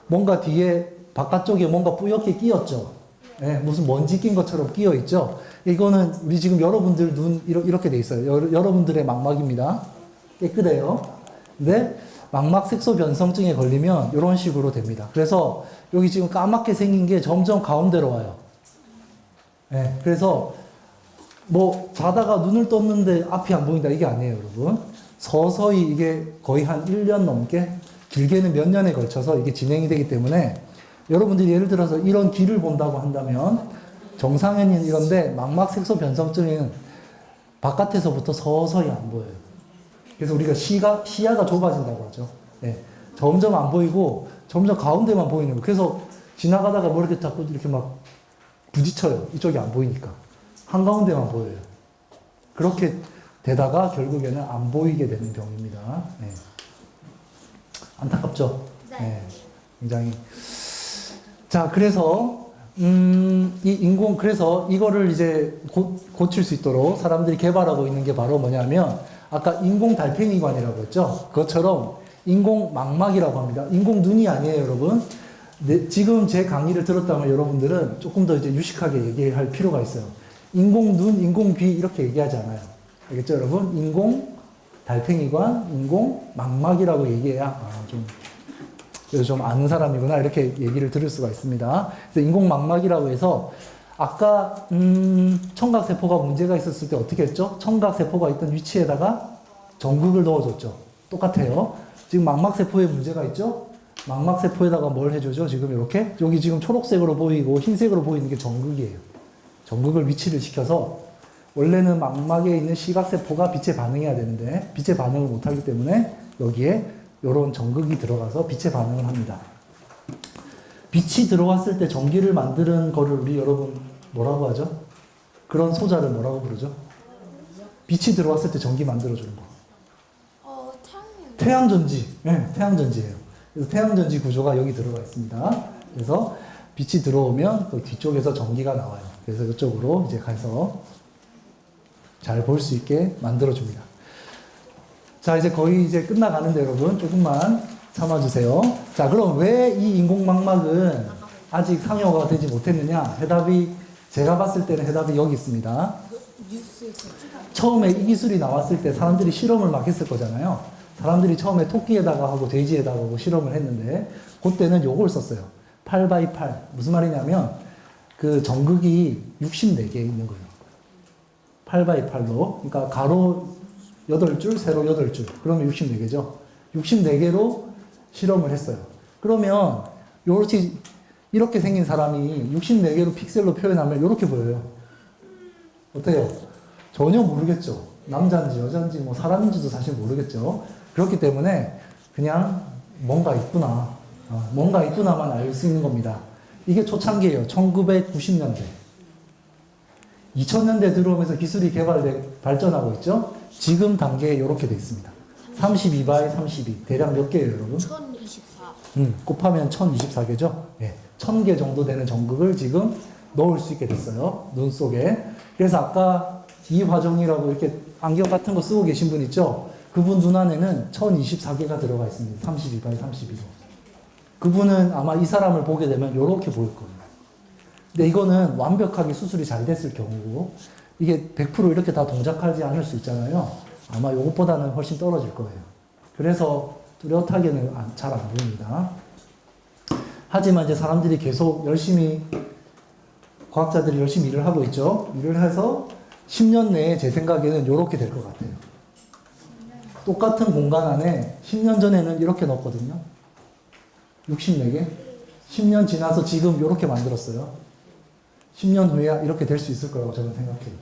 뭔가 뒤에 바깥쪽에 뭔가 뿌옇게 끼었죠. 네, 무슨 먼지 낀 것처럼 끼어 있죠. 이거는 우리 지금 여러분들 눈 이렇게 돼 있어요. 여러분들의 망막입니다. 깨끗해요. 근데 망막 색소 변성증에 걸리면 이런 식으로 됩니다. 그래서 여기 지금 까맣게 생긴 게 점점 가운데로 와요. 네, 그래서 뭐 자다가 눈을 떴는데 앞이 안 보인다 이게 아니에요, 여러분. 서서히 이게 거의 한 1년 넘게 길게는 몇 년에 걸쳐서 이게 진행이 되기 때문에 여러분들이 예를 들어서 이런 귀를 본다고 한다면 정상에는 이런데 망막 색소 변성증은 바깥에서부터 서서히 안 보여요. 그래서 우리가 시야가 좁아진다고 하죠. 네, 점점 안 보이고 점점 가운데만 보이는 거예요. 그래서 지나가다가 뭐 이렇게 자꾸 이렇게 막 부딪혀요. 이쪽이 안 보이니까. 한가운데만 보여요. 그렇게 되다가 결국에는 안 보이게 되는 병입니다. 네. 안타깝죠? 네. 굉장히. 자, 그래서, 그래서 이거를 이제 고칠 수 있도록 사람들이 개발하고 있는 게 바로 뭐냐면, 아까 인공 달팽이관이라고 했죠? 그것처럼 인공 망막이라고 합니다. 인공 눈이 아니에요, 여러분. 네, 지금 제 강의를 들었다면 여러분들은 조금 더 이제 유식하게 얘기할 필요가 있어요. 인공 눈, 인공 귀 이렇게 얘기하지 않아요. 알겠죠, 여러분? 인공 달팽이관, 인공 망막이라고 얘기해야 좀 아는 사람이구나 이렇게 얘기를 들을 수가 있습니다. 그래서 인공 망막이라고 해서 아까 청각세포가 문제가 있었을 때 어떻게 했죠? 청각세포가 있던 위치에다가 전극을 넣어줬죠. 똑같아요. 지금 망막세포에 문제가 있죠? 망막세포에다가 뭘 해주죠? 지금 이렇게 여기 지금 초록색으로 보이고 흰색으로 보이는 게 전극이에요. 전극을 위치를 시켜서 원래는 망막에 있는 시각세포가 빛에 반응해야 되는데 빛에 반응을 못하기 때문에 여기에 이런 전극이 들어가서 빛에 반응을 합니다. 빛이 들어왔을 때 전기를 만드는 거를 우리 여러분 뭐라고 하죠? 그런 소자를 뭐라고 부르죠? 빛이 들어왔을 때 전기 만들어주는 거. 태양이 태양전지. 네, 태양전지예요. 그래서 태양전지 구조가 여기 들어가 있습니다. 그래서 빛이 들어오면 그 뒤쪽에서 전기가 나와요. 그래서 이쪽으로 이제 가서 잘 볼 수 있게 만들어줍니다. 자, 이제 거의 이제 끝나가는데 여러분 조금만 참아주세요. 자, 그럼 왜 이 인공망막은 아직 상용화가 되지 못했느냐? 제가 봤을 때는 해답이 여기 있습니다. 뉴스에서 처음에 이 기술이 나왔을 때 사람들이 실험을 막 했을 거잖아요. 사람들이 처음에 토끼에다가 하고 돼지에다가 하고 실험을 했는데 그때는 요걸 썼어요. 8x8. 무슨 말이냐면 그 전극이 64개 있는 거예요. 8x8로. 그러니까 가로 8줄, 세로 8줄. 그러면 64개죠. 64개로 실험을 했어요. 그러면 이렇게 생긴 사람이 64개로 픽셀로 표현하면 이렇게 보여요. 어때요? 전혀 모르겠죠. 남자인지 여자인지 뭐 사람인지도 사실 모르겠죠. 그렇기 때문에 그냥 뭔가 있구나. 뭔가 있구나만 알 수 있는 겁니다. 이게 초창기예요. 1990년대. 2000년대 들어오면서 기술이 발전하고 있죠. 지금 단계에 이렇게 돼 있습니다. 32by 32. 대략 몇 개예요, 여러분? 1024. 곱하면 1024개죠. 예, 1000개 정도 되는 전극을 지금 넣을 수 있게 됐어요. 눈 속에. 그래서 아까 이화정이라고 이렇게 안경 같은 거 쓰고 계신 분 있죠? 그분 눈 안에는 1024개가 들어가 있습니다. 32by 32로. 그분은 아마 이 사람을 보게 되면 이렇게 보일 겁니다. 근데 이거는 완벽하게 수술이 잘 됐을 경우고 이게 100% 이렇게 다 동작하지 않을 수 있잖아요. 아마 이것보다는 훨씬 떨어질 거예요. 그래서 뚜렷하게는 잘 안 보입니다. 하지만 이제 사람들이 계속 과학자들이 열심히 일을 하고 있죠. 일을 해서 10년 내에 제 생각에는 이렇게 될 것 같아요. 똑같은 공간 안에 10년 전에는 이렇게 넣었거든요. 64개? 10년 지나서 지금 이렇게 만들었어요. 10년 후에야 이렇게 될 수 있을 거라고 저는 생각해요.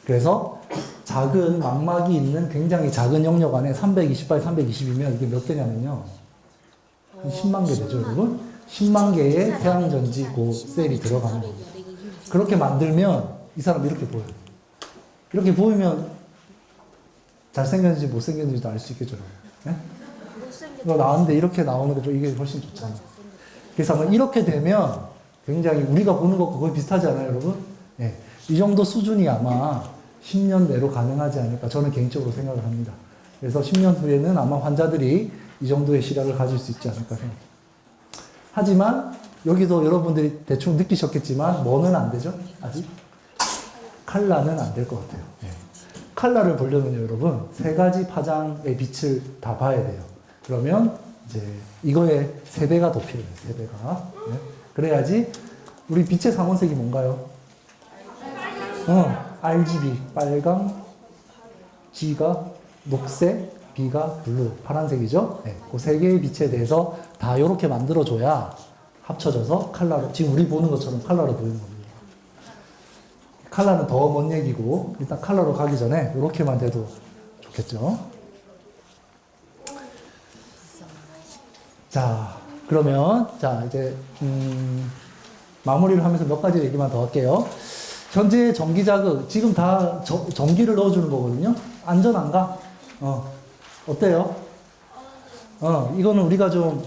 그래서 작은 망막이 있는 굉장히 작은 영역 안에 328, 320이면 이게 몇 개냐면요. 한 10만 개 되죠, 여러분? 10만 개의 태양전지 고 셀이 들어가는 겁니다. 그렇게 만들면 이 사람 이렇게 보여요. 이렇게 보이면 잘생겼는지 못생겼는지도 알 수 있겠죠. 네? 이거 나왔는데 이렇게 나오는 게 이게 훨씬 좋잖아요. 그래서 아마 이렇게 되면 굉장히 우리가 보는 것과 거의 비슷하지 않아요, 여러분? 네. 이 정도 수준이 아마 10년 내로 가능하지 않을까 저는 개인적으로 생각을 합니다. 그래서 10년 후에는 아마 환자들이 이 정도의 시력을 가질 수 있지 않을까 생각합니다. 하지만 여기도 여러분들이 대충 느끼셨겠지만 뭐는 안 되죠? 아직? 칼라는 안 될 것 같아요. 네. 칼라를 보려면요, 여러분, 세 가지 파장의 빛을 다 봐야 돼요. 그러면 이제 이거에 3배가 더 필요해요. 3배가. 네. 그래야지 우리 빛의 삼원색이 뭔가요? RGB, 빨강, G가 녹색, B가 블루, 파란색이죠? 네. 그 3개의 빛에 대해서 다 이렇게 만들어줘야 합쳐져서 컬러로, 지금 우리 보는 것처럼 컬러로 보이는 겁니다. 컬러는 더 먼 얘기고, 일단 컬러로 가기 전에 이렇게만 돼도 좋겠죠? 자, 그러면, 자, 이제, 마무리를 하면서 몇 가지 얘기만 더 할게요. 현재 전기 자극, 지금 다 전기를 넣어주는 거거든요? 안전한가? 어때요? 이거는 우리가 좀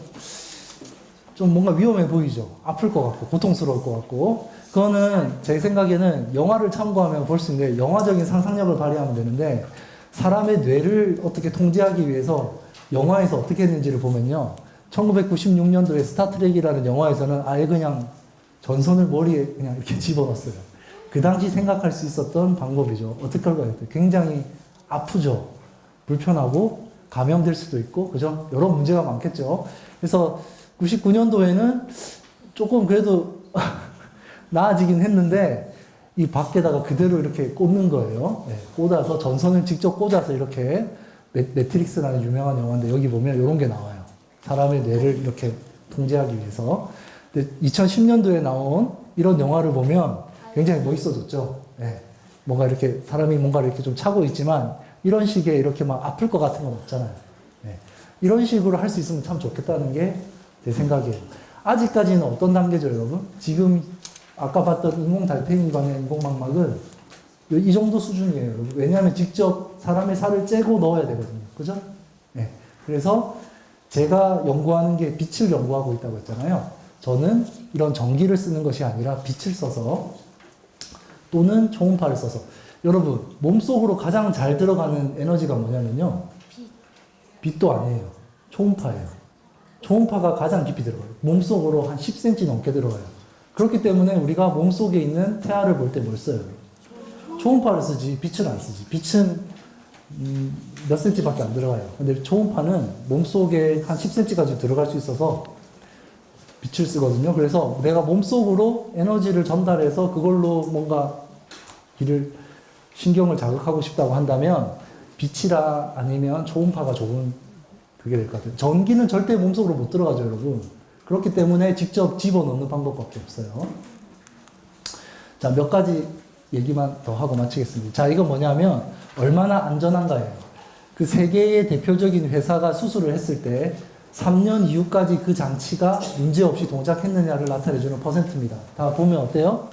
뭔가 위험해 보이죠? 아플 것 같고, 고통스러울 것 같고. 그거는 제 생각에는 영화를 참고하면 볼 수 있는데, 영화적인 상상력을 발휘하면 되는데, 사람의 뇌를 어떻게 통제하기 위해서 영화에서 어떻게 했는지를 보면요. 1996년도에 스타트rek이라는 영화에서는 아예 그냥 전선을 머리에 그냥 이렇게 집어넣었어요. 그 당시 생각할 수 있었던 방법이죠. 어떻게 할까요? 굉장히 아프죠. 불편하고 감염될 수도 있고, 그죠? 여러 문제가 많겠죠. 그래서 99년도에는 조금 그래도 나아지긴 했는데, 이 밖에다가 그대로 이렇게 꽂는 거예요. 네, 꽂아서, 전선을 직접 꽂아서 이렇게, 매트릭스라는 유명한 영화인데, 여기 보면 이런 게 나와요. 사람의 뇌를 이렇게 통제하기 위해서. 근데 2010년도에 나온 이런 영화를 보면 굉장히 멋있어졌죠. 네, 뭔가 이렇게, 사람이 뭔가를 이렇게 좀 차고 있지만, 이런 식의 이렇게 막 아플 것 같은 건 없잖아요. 네, 이런 식으로 할 수 있으면 참 좋겠다는 게 제 생각이에요. 아직까지는 어떤 단계죠, 여러분? 지금 아까 봤던 인공 달팽이관의 인공망막은 이 정도 수준이에요, 여러분. 왜냐하면 직접 사람의 살을 째고 넣어야 되거든요. 그죠? 네. 그래서 제가 연구하는 게 빛을 연구하고 있다고 했잖아요. 저는 이런 전기를 쓰는 것이 아니라 빛을 써서 또는 초음파를 써서 여러분, 몸속으로 가장 잘 들어가는 에너지가 뭐냐면요. 빛도 아니에요. 초음파예요. 초음파가 가장 깊이 들어가요. 몸속으로 한 10cm 넘게 들어가요. 그렇기 때문에 우리가 몸속에 있는 태아를 볼 때 뭘 써요? 초음파를 쓰지 빛을 안 쓰지. 빛은 몇 cm밖에 안 들어가요. 근데 초음파는 몸속에 한 10cm까지 들어갈 수 있어서 빛을 쓰거든요. 그래서 내가 몸속으로 에너지를 전달해서 그걸로 뭔가 신경을 자극하고 싶다고 한다면 빛이라 아니면 초음파가 좋은 그게 될 것 같아요. 전기는 절대 몸속으로 못 들어가죠, 여러분. 그렇기 때문에 직접 집어넣는 방법밖에 없어요. 자, 몇 가지 얘기만 더 하고 마치겠습니다. 자, 이건 뭐냐면 얼마나 안전한가예요. 그 세계의 대표적인 회사가 수술을 했을 때 3년 이후까지 그 장치가 문제없이 동작했느냐를 나타내주는 퍼센트입니다. 다 보면 어때요?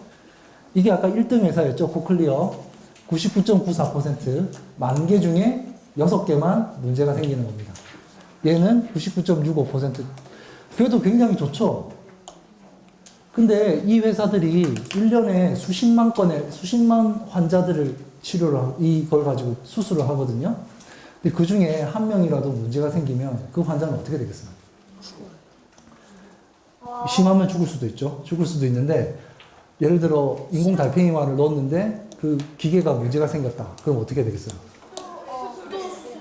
이게 아까 1등 회사였죠, 코클리어. 99.94%. 10,000개 중에 6개만 문제가 생기는 겁니다. 얘는 99.65%. 그래도 굉장히 좋죠? 근데 이 회사들이 1년에 수십만 환자들을 이걸 가지고 수술을 하거든요? 근데 그 중에 한 명이라도 문제가 생기면 그 환자는 어떻게 되겠어요? 심하면 죽을 수도 있죠. 죽을 수도 있는데, 예를 들어 인공 달팽이관을 넣었는데 그 기계가 문제가 생겼다. 그럼 어떻게 되겠어요?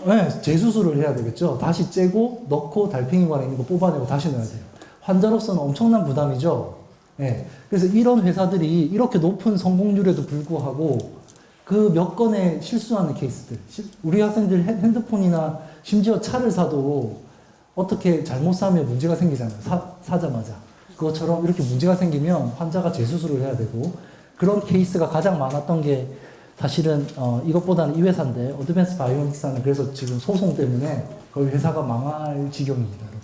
네, 재수술을 해야 되겠죠. 다시 째고 넣고 달팽이관에 있는 거 뽑아내고 다시 넣어야 돼요. 환자로서는 엄청난 부담이죠. 네, 그래서 이런 회사들이 이렇게 높은 성공률에도 불구하고 그 몇 건의 실수하는 케이스들, 우리 학생들 핸드폰이나 심지어 차를 사도 어떻게 잘못 싸면 문제가 생기잖아요. 사자마자. 그것처럼 이렇게 문제가 생기면 환자가 재수술을 해야 되고 그런 케이스가 가장 많았던 게 사실은 이것보다는 이 회사인데 어드밴스 바이오닉스는 그래서 지금 소송 때문에 거의 회사가 망할 지경입니다. 여러분.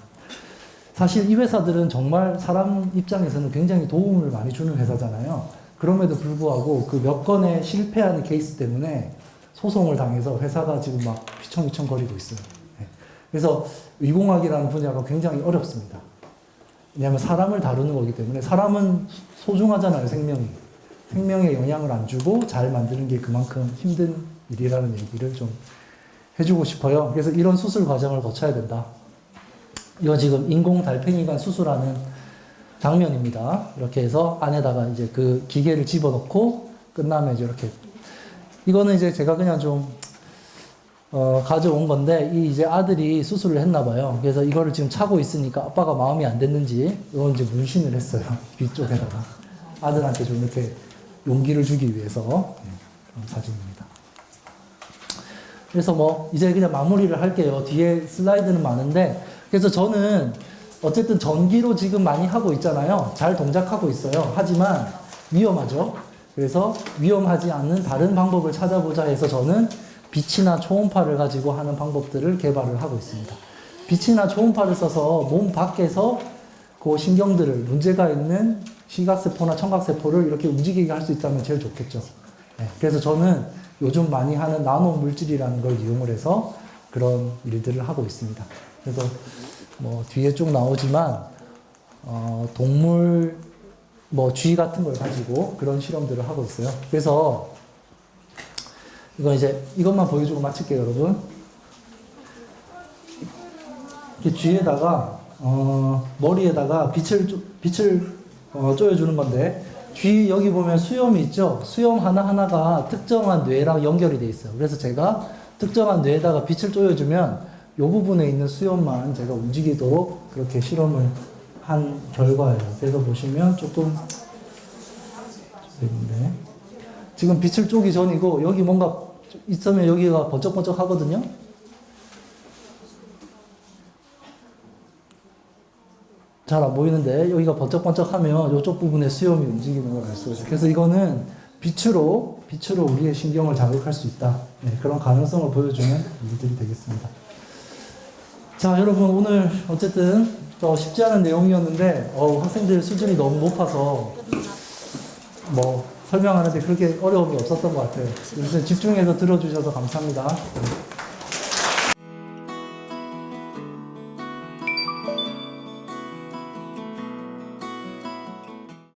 사실 이 회사들은 정말 사람 입장에서는 굉장히 도움을 많이 주는 회사잖아요. 그럼에도 불구하고 그 몇 건의 실패하는 케이스 때문에 소송을 당해서 회사가 지금 막 휘청휘청 거리고 있어요. 네. 그래서 위공학이라는 분야가 굉장히 어렵습니다. 왜냐하면 사람을 다루는 거기 때문에 사람은 소중하잖아요, 생명이. 생명에 영향을 안 주고 잘 만드는 게 그만큼 힘든 일이라는 얘기를 좀 해주고 싶어요. 그래서 이런 수술 과정을 거쳐야 된다. 이거 지금 인공 달팽이관 수술하는 장면입니다. 이렇게 해서 안에다가 이제 그 기계를 집어넣고 끝나면 이제 이렇게. 이거는 이제 제가 그냥 좀 가져온 건데, 이 이제 아들이 수술을 했나 봐요. 그래서 이거를 지금 차고 있으니까 아빠가 마음이 안 됐는지, 이건 이제 문신을 했어요. 귀 쪽에다가. 아들한테 좀 이렇게 용기를 주기 위해서. 그런 사진입니다. 그래서 뭐, 이제 그냥 마무리를 할게요. 뒤에 슬라이드는 많은데, 그래서 저는 어쨌든 전기로 지금 많이 하고 있잖아요. 잘 동작하고 있어요. 하지만 위험하죠. 그래서 위험하지 않는 다른 방법을 찾아보자 해서 저는 빛이나 초음파를 가지고 하는 방법들을 개발을 하고 있습니다. 빛이나 초음파를 써서 몸 밖에서 그 신경들을 문제가 있는 시각세포나 청각세포를 이렇게 움직이게 할 수 있다면 제일 좋겠죠. 네, 그래서 저는 요즘 많이 하는 나노 물질이라는 걸 이용을 해서 그런 일들을 하고 있습니다. 그래서 뭐 뒤에 쭉 나오지만 동물 뭐 쥐 같은 걸 가지고 그런 실험들을 하고 있어요. 그래서 이거 이제 이것만 보여주고 마칠게요, 여러분. 이렇게 쥐에다가 머리에다가 빛을 쪼여주는 건데, 쥐 여기 보면 수염이 있죠. 수염 하나하나가 특정한 뇌랑 연결이 돼 있어요. 그래서 제가 특정한 뇌에다가 빛을 쪼여주면 이 부분에 있는 수염만 제가 움직이도록 그렇게 실험을 한 결과예요. 그래서 보시면 조금 되는데, 지금 빛을 쪼기 전이고 여기 뭔가 있으면 여기가 번쩍번쩍 하거든요. 잘 안 보이는데 여기가 번쩍번쩍 하면 이쪽 부분에 수염이 움직이는 걸 알 수가 있어요. 그래서 이거는 빛으로 우리의 신경을 자극할 수 있다. 네, 그런 가능성을 보여주는 일들이 되겠습니다. 자, 여러분, 오늘 어쨌든 쉽지 않은 내용이었는데 학생들 수준이 너무 높아서 뭐 설명하는데 그렇게 어려움이 없었던 것 같아요. 그래서 집중해서 들어주셔서 감사합니다.